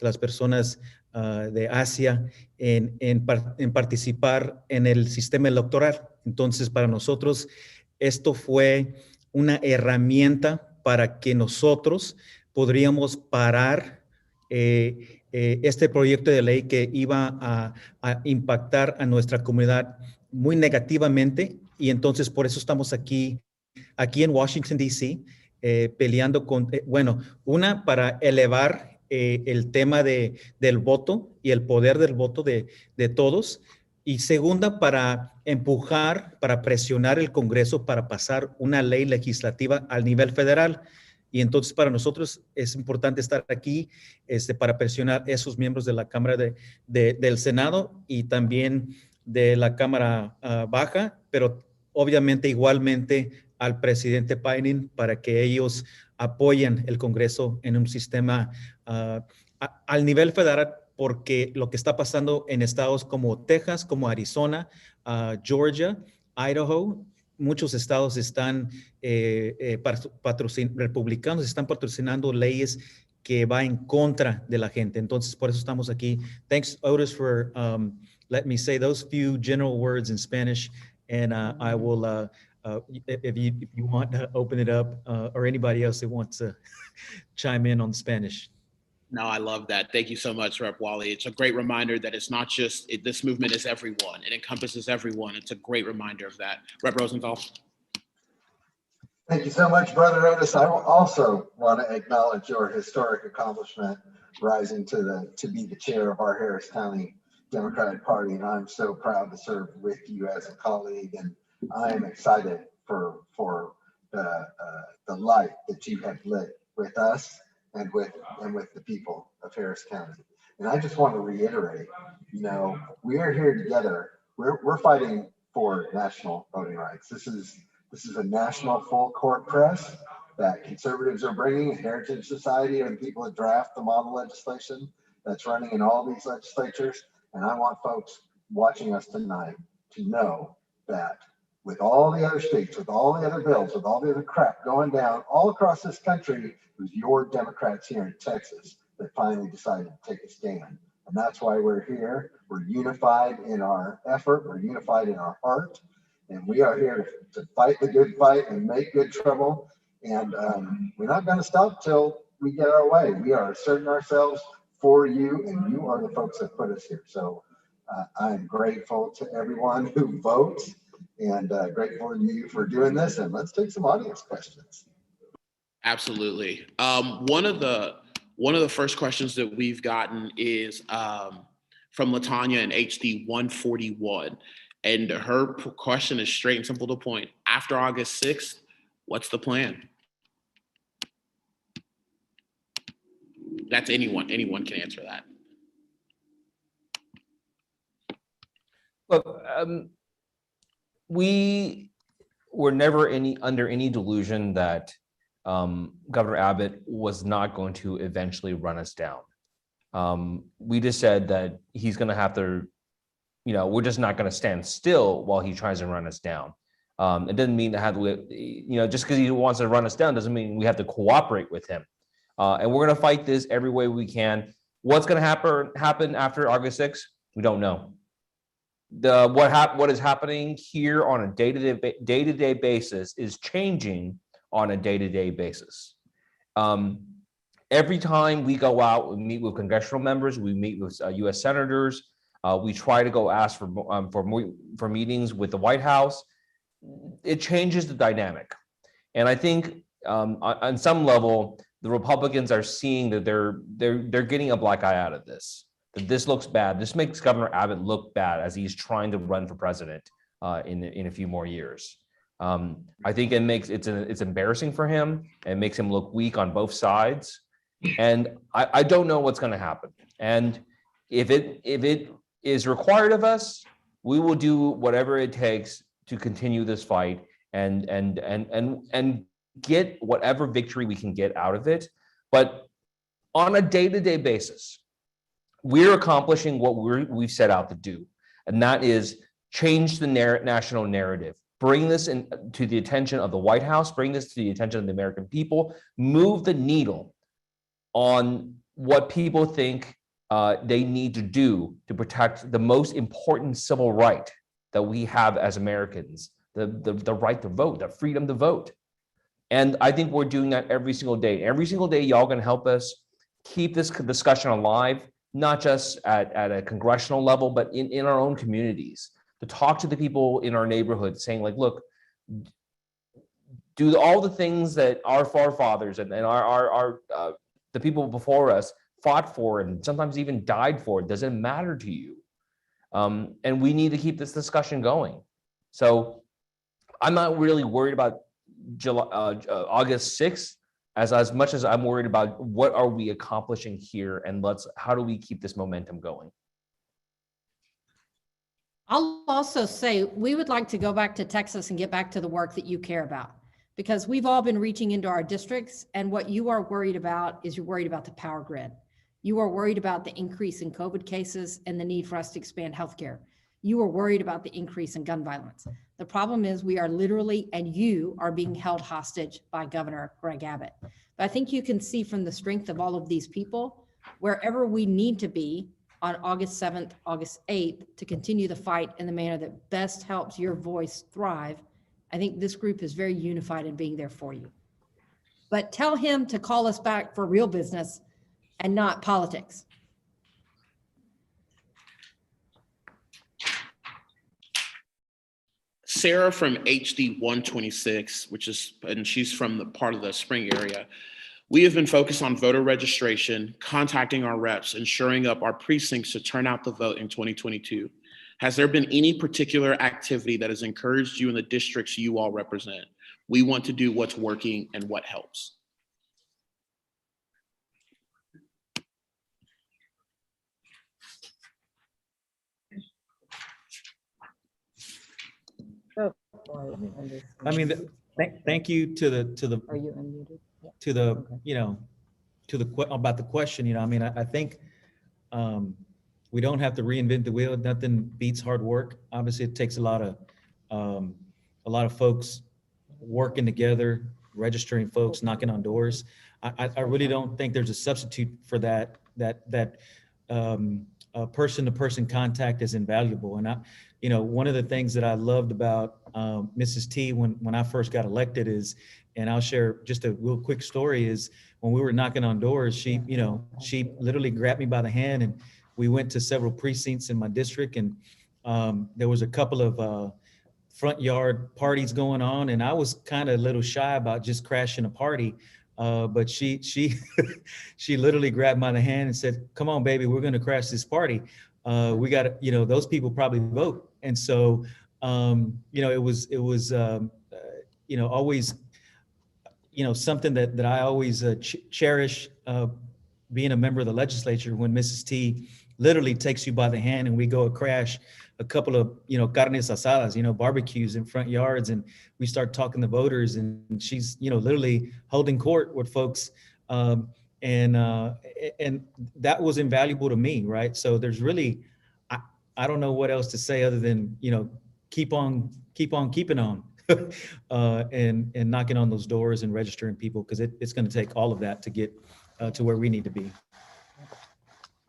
las personas de Asia en participar en el sistema electoral. Entonces, para nosotros, esto fue una herramienta para que nosotros podríamos parar este proyecto de ley que iba a impactar a nuestra comunidad muy negativamente. Y entonces por eso estamos aquí en Washington, D.C., peleando con, bueno, una para elevar el tema del voto y el poder del voto de todos. Y segunda, para empujar, para presionar el Congreso para pasar una ley legislativa al nivel federal. Y entonces para nosotros es importante estar aquí para presionar a esos miembros de la Cámara del Senado y también de la Cámara Baja, pero obviamente igualmente al presidente Biden para que ellos apoyen el Congreso en un sistema al nivel federal, porque lo que está pasando en estados como Texas, como Arizona, Georgia, Idaho, muchos estados están republicanos están patrocinando leyes que va en contra de la gente. Entonces, por eso estamos aquí. Thanks, Otis, for let me say those few general words in Spanish, and I will, if you want to open it up, or anybody else that wants to chime in on Spanish. No, I love that. Thank you so much, Rep. Wally. It's a great reminder that it's not just, this movement is everyone. It encompasses everyone. It's a great reminder of that. Rep. Rosenthal. Thank you so much, Brother Otis. I also want to acknowledge your historic accomplishment, rising to be the chair of our Harris County Democratic Party, and I'm so proud to serve with you as a colleague, and I am excited for the life that you have lit with us and with the people of Harris County. And I just want to reiterate, you know, we are here together. We're fighting for national voting rights. This is a national full court press that conservatives are bringing, Heritage Society and people that draft the model legislation that's running in all these legislatures. And I want folks watching us tonight to know that with all the other states, with all the other bills, with all the other crap going down all across this country, it was your Democrats here in Texas that finally decided to take a stand. And that's why we're here. We're unified in our effort. We're unified in our heart. And we are here to fight the good fight and make good trouble. And we're not going to stop till we get our way. We are asserting ourselves for you, and you are the folks that put us here. So I'm grateful to everyone who votes, and grateful to you for doing this. And let's take some audience questions. Absolutely. One of the first questions that we've gotten is from Latanya in HD 141. And her question is straight and simple to the point. After August 6th, what's the plan? That's anyone can answer that. Look, we were never under any delusion that Governor Abbott was not going to eventually run us down. We just said that he's going to have to, you know, we're just not going to stand still while he tries to run us down. It doesn't mean that just because he wants to run us down doesn't mean we have to cooperate with him. And we're going to fight this every way we can. What's going to happen after August 6th? We don't know. What is happening here on a day-to-day basis is changing on a day-to-day basis. Every time we go out, we meet with congressional members, we meet with U.S. senators, we try to go ask for meetings with the White House. It changes the dynamic, and I think on some level, the Republicans are seeing that they're getting a black eye out of this. That this looks bad. This makes Governor Abbott look bad as he's trying to run for president in a few more years. I think it's embarrassing for him and makes him look weak on both sides. And I don't know what's going to happen. And if it is required of us, we will do whatever it takes to continue this fight and get whatever victory we can get out of it. But on a day-to-day basis, we're accomplishing what we've set out to do, and that is change the national narrative, bring this to the attention of the White House, bring this to the attention of the American people, move the needle on what people think they need to do to protect the most important civil right that we have as Americans, the right to vote, the freedom to vote. And I think we're doing that every single day. Every single day, y'all gonna help us keep this discussion alive, not just at a congressional level, but in our own communities, to talk to the people in our neighborhood saying like, look, do all the things that our forefathers and our the people before us fought for and sometimes even died for? Does it matter to you? And we need to keep this discussion going. So I'm not really worried about August 6th as much as I'm worried about what are we accomplishing here, and how do we keep this momentum going? I'll also say we would like to go back to Texas and get back to the work that you care about, because we've all been reaching into our districts, and what you are worried about is you're worried about the power grid. You are worried about the increase in COVID cases and the need for us to expand healthcare. You are worried about the increase in gun violence. The problem is we are literally, and you are being held hostage by Governor Greg Abbott. But I think you can see from the strength of all of these people, wherever we need to be on August 7th, August 8th, to continue the fight in the manner that best helps your voice thrive. I think this group is very unified in being there for you. But tell him to call us back for real business and not politics. Sarah from HD 126, and she's from the part of the Spring area. We have been focused on voter registration, contacting our reps, and shoring up our precincts to turn out the vote in 2022. Has there been any particular activity that has encouraged you in the districts you all represent? We want to do what's working and what helps. I mean, thank you to the Are you unmuted? to the Okay. you know about the question. I mean, I think we don't have to reinvent the wheel. Nothing beats hard work. Obviously, it takes a lot of folks working together, registering folks, knocking on doors. I really don't think there's a substitute for that person-to-person contact is invaluable. And one of the things that I loved about Mrs. T when I first got elected is, and I'll share just a real quick story, is when we were knocking on doors, she literally grabbed me by the hand, and we went to several precincts in my district, and there was a couple of front yard parties going on, and I was kind of a little shy about just crashing a party. But she she literally grabbed my hand and said, "Come on, baby, we're going to crash this party. We got to, those people probably vote." And so, it was always, something that I always cherish, being a member of the legislature, when Mrs. T literally takes you by the hand and we go crash a couple of, carnes asadas, barbecues in front yards, and we start talking to voters, and she's, literally holding court with folks. And that was invaluable to me, right? So there's really, I don't know what else to say other than, keep on keeping on, and knocking on those doors and registering people, because it's going to take all of that to get to where we need to be.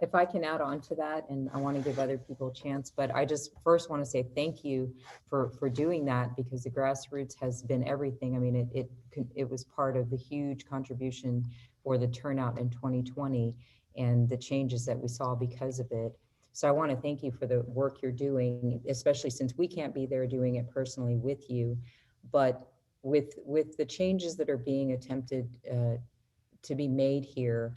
If I can add on to that, and I want to give other people a chance, but I just first want to say thank you for doing that, because the grassroots has been everything. I mean, it was part of the huge contribution for the turnout in 2020 and the changes that we saw because of it. So I want to thank you for the work you're doing, especially since we can't be there doing it personally with you, but with the changes that are being attempted to be made here.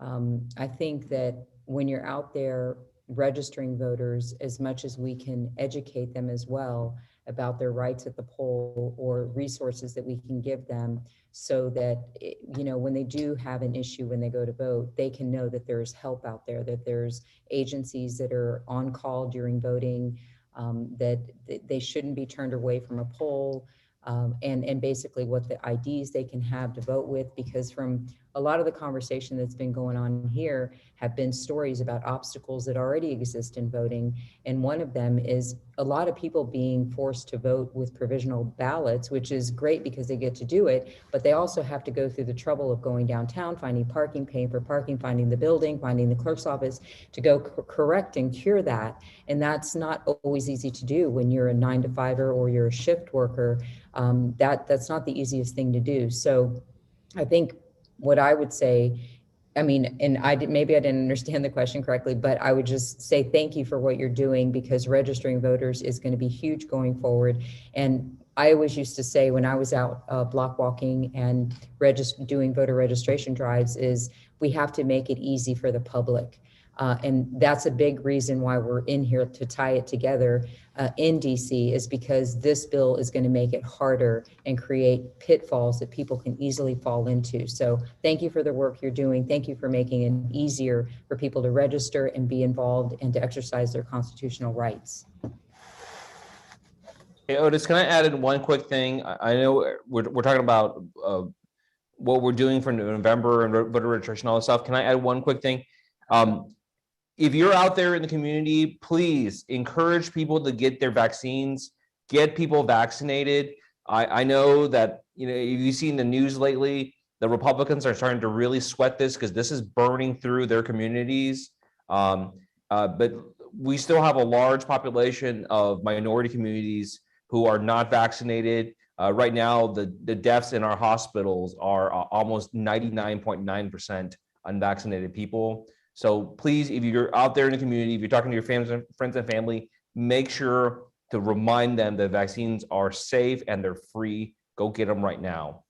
I think that when you're out there registering voters, as much as we can educate them as well about their rights at the poll or resources that we can give them, so that, when they do have an issue when they go to vote, they can know that there's help out there, that there's agencies that are on call during voting, that they shouldn't be turned away from a poll, and basically what the IDs they can have to vote with, because from a lot of the conversation that's been going on here have been stories about obstacles that already exist in voting. And one of them is a lot of people being forced to vote with provisional ballots, which is great because they get to do it, but they also have to go through the trouble of going downtown, finding parking, paying for parking, finding the building, finding the clerk's office to go correct and cure that. And that's not always easy to do when you're a 9-to-5er or you're a shift worker. That's not the easiest thing to do. So I think what I would say, and maybe I didn't understand the question correctly, but I would just say thank you for what you're doing, because registering voters is going to be huge going forward. And I always used to say when I was out block walking and doing voter registration drives is we have to make it easy for the public. And that's a big reason why we're in here to tie it together in DC, is because this bill is going to make it harder and create pitfalls that people can easily fall into. So thank you for the work you're doing. Thank you for making it easier for people to register and be involved and to exercise their constitutional rights. Hey, Otis, can I add in one quick thing? I know we're talking about what we're doing for November and voter registration, all this stuff. Can I add one quick thing? If you're out there in the community, please encourage people to get their vaccines, get people vaccinated. I know that, you know, if you've seen the news lately, the Republicans are starting to really sweat this because this is burning through their communities. But we still have a large population of minority communities who are not vaccinated. Right now, the deaths in our hospitals are almost 99.9% unvaccinated people. So please, if you're out there in the community, if you're talking to your friends and family, make sure to remind them that vaccines are safe and they're free. Go get them right now.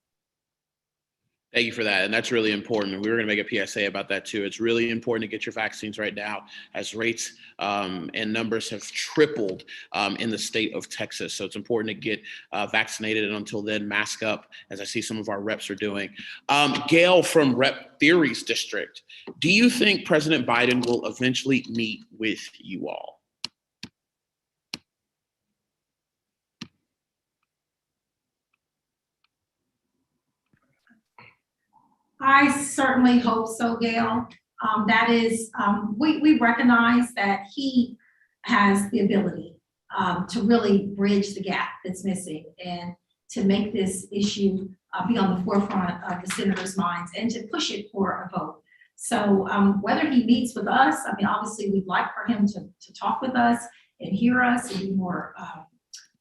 Thank you for that. And that's really important. We were going to make a PSA about that too. It's really important to get your vaccines right now, as rates and numbers have tripled in the state of Texas. So it's important to get vaccinated, and until then, mask up, as I see some of our reps are doing. Gail from Rep Theory's district, do you think President Biden will eventually meet with you all? I certainly hope so, Gail. That is, we recognize that he has the ability to really bridge the gap that's missing and to make this issue be on the forefront of the senators' minds and to push it for a vote. So whether he meets with us, I mean, obviously we'd like for him to talk with us and hear us and be more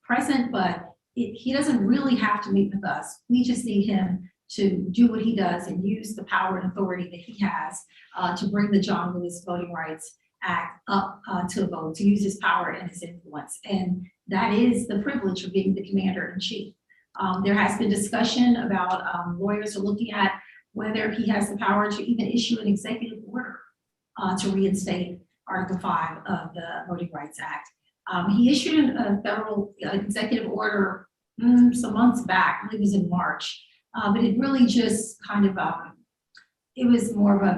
present, but he doesn't really have to meet with us. We just need him to do what he does and use the power and authority that he has to bring the John Lewis Voting Rights Act up to a vote, to use his power and his influence. And that is the privilege of being the commander-in-chief. There has been discussion about lawyers are looking at whether he has the power to even issue an executive order to reinstate Article 5 of the Voting Rights Act. He issued a federal executive order some months back, I believe it was in March. But it really just kind of, it was more of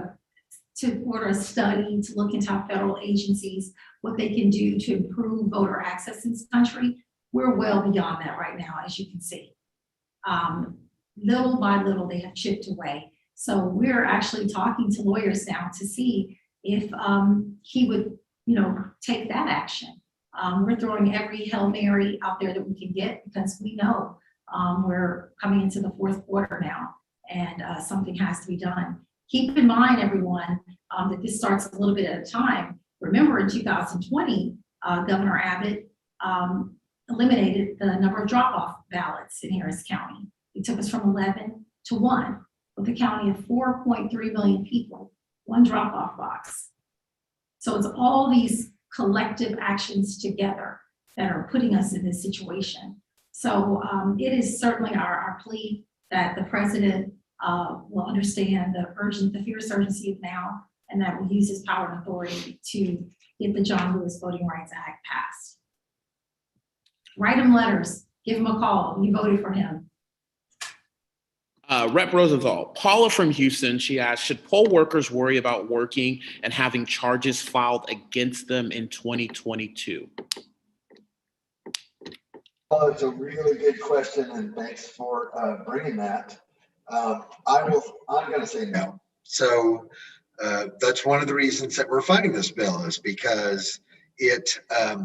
to order a study to look into how federal agencies, what they can do to improve voter access in this country. We're well beyond that right now, as you can see. Little by little, they have chipped away. So we're actually talking to lawyers now to see if he would, you know, take that action. We're throwing every Hail Mary out there that we can get, because we know we're coming into the fourth quarter now, and something has to be done. Keep in mind, everyone, that this starts a little bit at a time. Remember, in 2020, Governor Abbott eliminated the number of drop-off ballots in Harris County. It took us from 11 to 1, with a county of 4.3 million people, one drop-off box. So it's all these collective actions together that are putting us in this situation. So it is certainly our plea that the president will understand the fierce urgency of now, and that will use his power and authority to get the John Lewis Voting Rights Act passed. Write him letters, give him a call. You voted for him. Rep Rosenthal, Paula from Houston, she asked, should poll workers worry about working and having charges filed against them in 2022? Well, it's a really good question, and thanks for bringing that. I'm going to say no. So that's one of the reasons that we're fighting this bill, is because it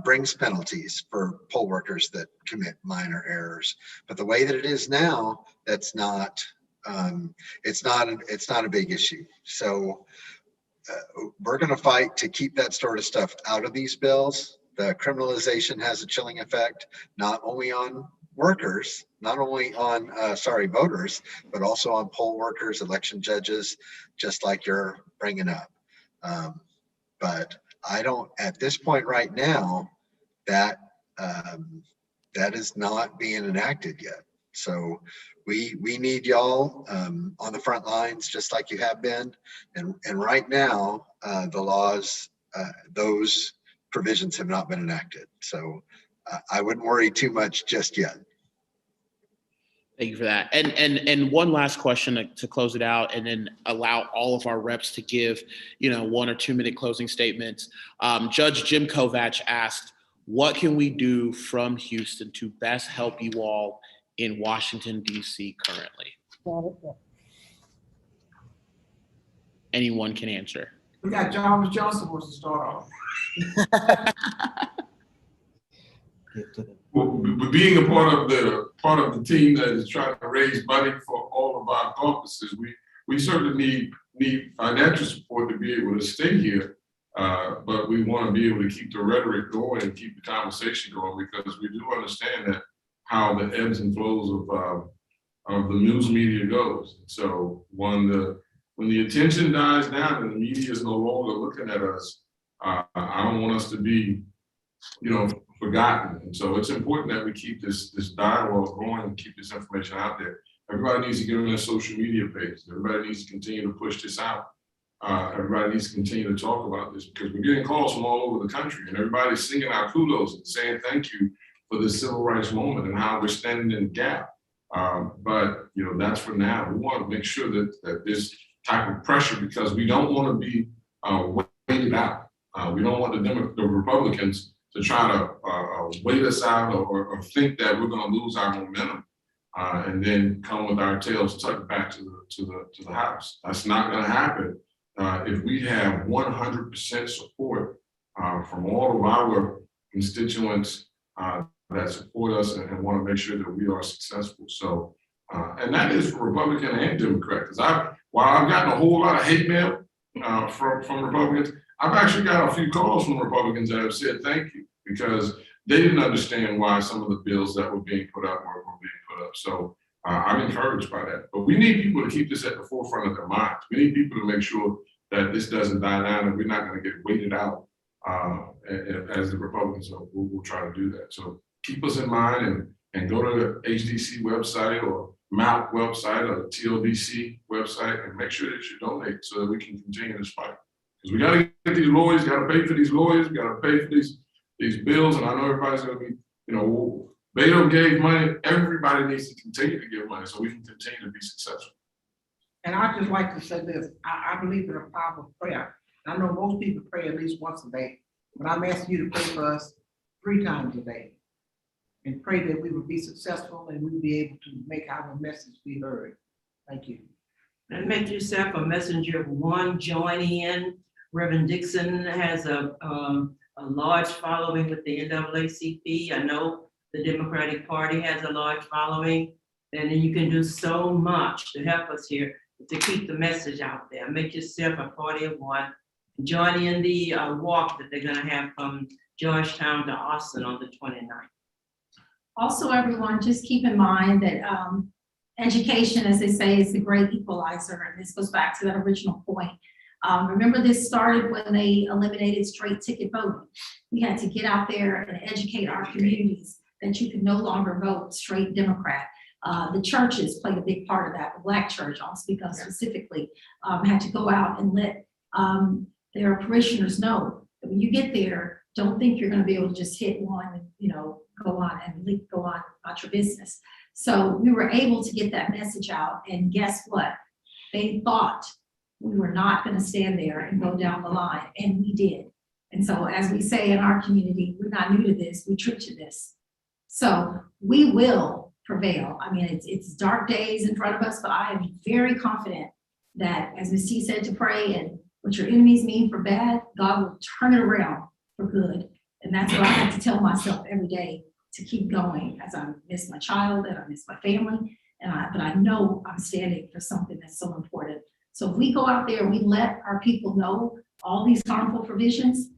brings penalties for poll workers that commit minor errors. But the way that it is now, that's not. It's not a big issue. So we're going to fight to keep that sort of stuff out of these bills. The criminalization has a chilling effect, not only on workers, not only on, voters, but also on poll workers, election judges, just like you're bringing up. But I don't, at this point right now, that that is not being enacted yet. So we need y'all on the front lines, just like you have been. And right now, the laws, those provisions have not been enacted. So I wouldn't worry too much just yet. Thank you for that. And one last question to close it out, and then allow all of our reps to give, 1 or 2 minute closing statements. Judge Jim Kovach asked, what can we do from Houston to best help you all in Washington, D.C. currently? Anyone can answer. We got Jarvis Johnson wants to start off. Well, being a part of the team that is trying to raise money for all of our caucuses, we certainly need financial support to be able to stay here. But we want to be able to keep the rhetoric going and keep the conversation going, because we do understand that how the ebbs and flows of the news media goes. So when the attention dies down and the media is no longer looking at us, I don't want us to be, forgotten. And so it's important that we keep this dialogue going and keep this information out there. Everybody needs to get on their social media pages. Everybody needs to continue to push this out. Everybody needs to continue to talk about this, because we're getting calls from all over the country, and everybody's singing our kudos and saying thank you for this civil rights moment and how we're standing in the gap. But that's for now. We want to make sure that this type of pressure, because we don't want to be waited out. We don't want the Republicans to try to wait us out or think that we're going to lose our momentum and then come with our tails tucked back to the House. That's not going to happen if we have 100% support from all of our constituents that support us and want to make sure that we are successful. So, and that is for Republican and Democrat. Because while I've gotten a whole lot of hate mail from Republicans, I've actually got a few calls from Republicans that have said thank you, because they didn't understand why some of the bills that were being put up were being put up. So I'm encouraged by that. But we need people to keep this at the forefront of their minds. We need people to make sure that this doesn't die down and we're not going to get weighted out as the Republicans will try to do that. So keep us in mind and go to the HDC website or MALC website or the TLDC website and make sure that you donate so that we can continue this fight. Because we got to get these lawyers, got to pay for these lawyers, got to pay for these bills. And I know everybody's going to be, Beto gave money. Everybody needs to continue to give money so we can continue to be successful. And I'd just like to say this, I believe in the power of prayer. I know most people pray at least once a day, but I'm asking you to pray for us 3 times a day and pray that we will be successful and we'll be able to make our message be heard. Thank you. And make yourself a messenger of one, join in. Reverend Dixon has a large following with the NAACP. I know the Democratic Party has a large following, and then you can do so much to help us here to keep the message out there. Make yourself a party of one. Join in the walk that they're going to have from Georgetown to Austin on the 29th. Also, everyone, just keep in mind that education, as they say, is the great equalizer. And this goes back to that original point. Remember, this started when they eliminated straight ticket voting. We had to get out there and educate our communities that you can no longer vote straight Democrat. The churches played a big part of that. The Black church, I'll speak of specifically, had to go out and let their parishioners know that when you get there, don't think you're going to be able to just hit one and go on about your business. So we were able to get that message out, and guess what? They thought we were not going to stand there and go down the line, and we did. And so, as we say in our community, we're not new to this, we true to this. So we will prevail. I mean, it's dark days in front of us, but I am very confident that, as Ms. T said, to pray, and what your enemies mean for bad, God will turn it around for good. And that's what I have to tell myself every day, to keep going, as I miss my child and I miss my family. But I know I'm standing for something that's so important. So if we go out there and we let our people know all these harmful provisions,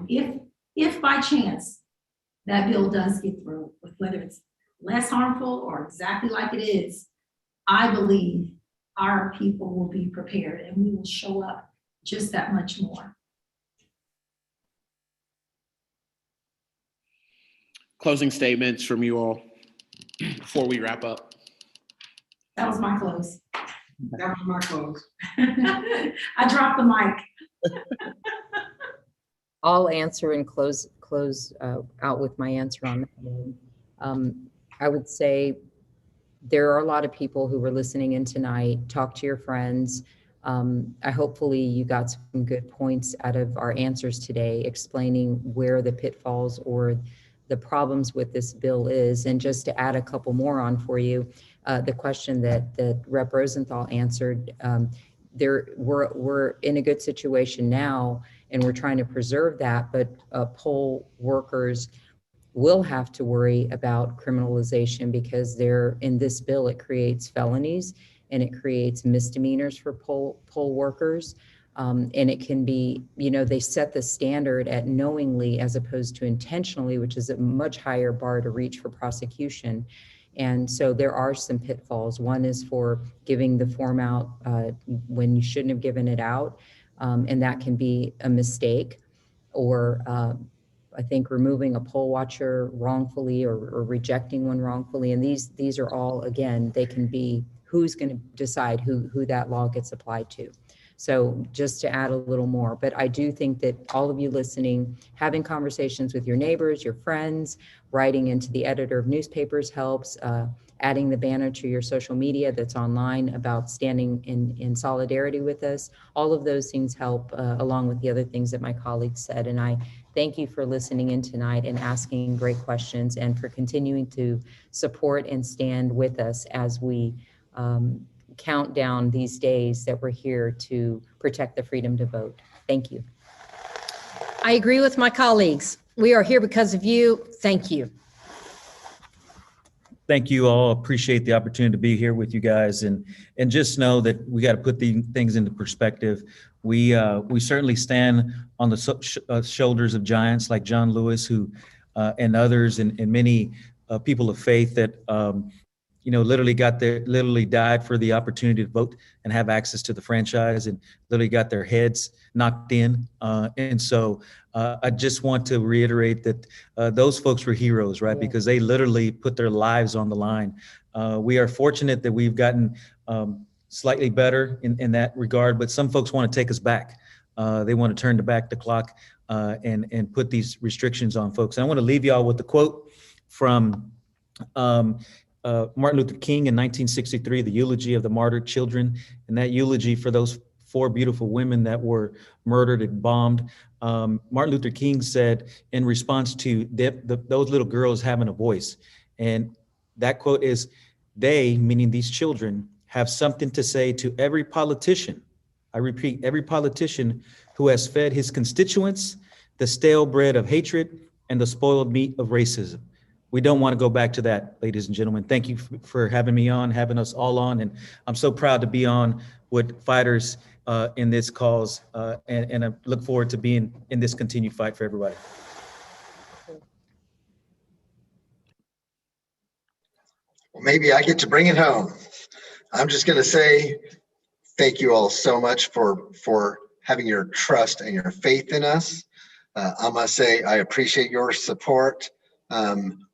if by chance that bill does get through, with whether it's less harmful or exactly like it is, I believe our people will be prepared and we will show up just that much more. Closing statements from you all before we wrap up. That was my close. That was my close. I dropped the mic. I'll answer and close out with my answer on that one. I would say there are a lot of people who were listening in tonight. Talk to your friends. Hopefully you got some good points out of our answers today, explaining where the pitfalls or the problems with this bill is. And just to add a couple more on for you, the question that Rep. Rosenthal answered, we're in a good situation now, and we're trying to preserve that, but poll workers will have to worry about criminalization because in this bill, it creates felonies and it creates misdemeanors for poll workers. And it can be, they set the standard at knowingly as opposed to intentionally, which is a much higher bar to reach for prosecution. And so there are some pitfalls. One is for giving the form out when you shouldn't have given it out. And that can be a mistake, or I think removing a poll watcher wrongfully or rejecting one wrongfully. And these are all, again, they can be who's going to decide who that law gets applied to. So just to add a little more, but I do think that all of you listening, having conversations with your neighbors, your friends, writing into the editor of newspapers helps, adding the banner to your social media that's online about standing in solidarity with us. All of those things help, along with the other things that my colleagues said. And I thank you for listening in tonight and asking great questions, and for continuing to support and stand with us as we count down these days that we're here to protect the freedom to vote. Thank you. I agree with my colleagues. We are here because of you. Thank you. Thank you all. Appreciate the opportunity to be here with you guys, and just know that we got to put the things into perspective. We certainly stand on the shoulders of giants like John Lewis, who and others, and many people of faith that literally died for the opportunity to vote and have access to the franchise, and literally got their heads knocked in. And so I just want to reiterate that those folks were heroes, right? Because they literally put their lives on the line. We are fortunate that we've gotten slightly better in that regard, but some folks want to take us back. They want to turn the clock and put these restrictions on folks. And I want to leave y'all with the quote from Martin Luther King in 1963, the eulogy of the martyred children. And that eulogy for those 4 beautiful women that were murdered and bombed. Martin Luther King said in response to those little girls having a voice, and that quote is, "They," meaning these children, "have something to say to every politician," I repeat, every politician "who has fed his constituents the stale bread of hatred and the spoiled meat of racism." We don't want to go back to that, ladies and gentlemen. Thank you for having me on, having us all on. And I'm so proud to be on with fighters in this cause. And I look forward to being in this continued fight for everybody. Well, maybe I get to bring it home. I'm just going to say thank you all so much for having your trust and your faith in us. I must say I appreciate your support.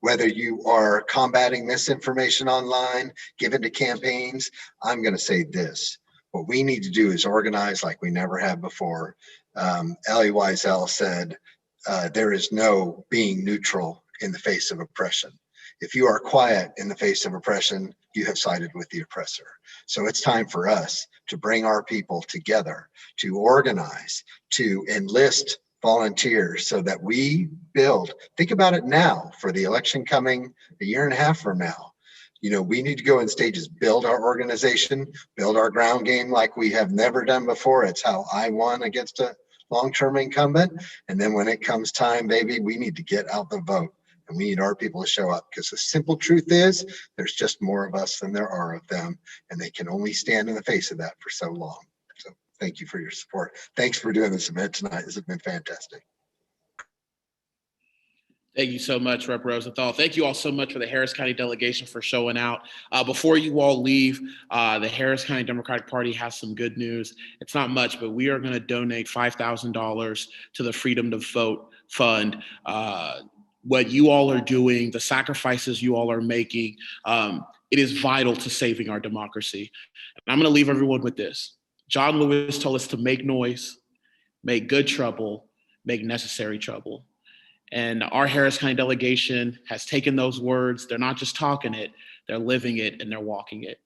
Whether you are combating misinformation online, given to campaigns, I'm going to say this. What we need to do is organize like we never have before. Elie Wiesel said, there is no being neutral in the face of oppression. If you are quiet in the face of oppression, you have sided with the oppressor. So it's time for us to bring our people together, to organize, to enlist volunteers so that we build. Think about it now for the election coming a year and a half from now. We need to go in stages, build our organization, build our ground game like we have never done before. It's how I won against a long-term incumbent. And then when it comes time, baby, we need to get out the vote, and we need our people to show up, because the simple truth is there's just more of us than there are of them, and they can only stand in the face of that for so long. So thank you for your support. Thanks for doing this event tonight. This has been fantastic. Thank you so much, Rep. Rosenthal. Thank you all so much for the Harris County delegation for showing out. Before you all leave, the Harris County Democratic Party has some good news. It's not much, but we are going to donate $5,000 to the Freedom to Vote Fund. what you all are doing, the sacrifices you all are making. It is vital to saving our democracy. And I'm going to leave everyone with this. John Lewis told us to make noise, make good trouble, make necessary trouble. And our Harris County delegation has taken those words. They're not just talking it, they're living it and they're walking it.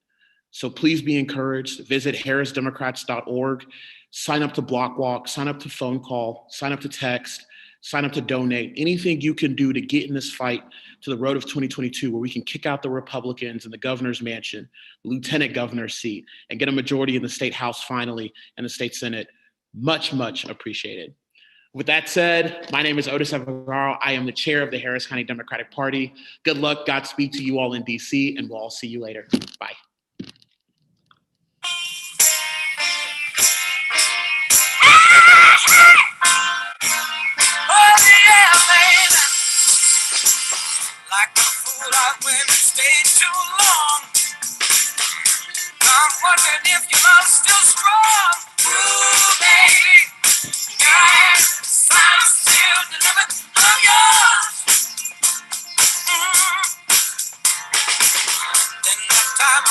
So please be encouraged. Visit harrisdemocrats.org, sign up to block walk, sign up to phone call, sign up to text, sign up to donate. Anything you can do to get in this fight to the road of 2022, where we can kick out the Republicans in the governor's mansion, lieutenant governor's seat, and get a majority in the state house finally and the state senate. Much, much appreciated. With that said, my name is Otis Avagaro. I am the chair of the Harris County Democratic Party. Good luck, Godspeed to you all in DC, and we'll all see you later. Bye. Like a fool, I went and stayed too long. I'm wondering if your love's still strong. Ooh, baby, yeah, I'm still delivered.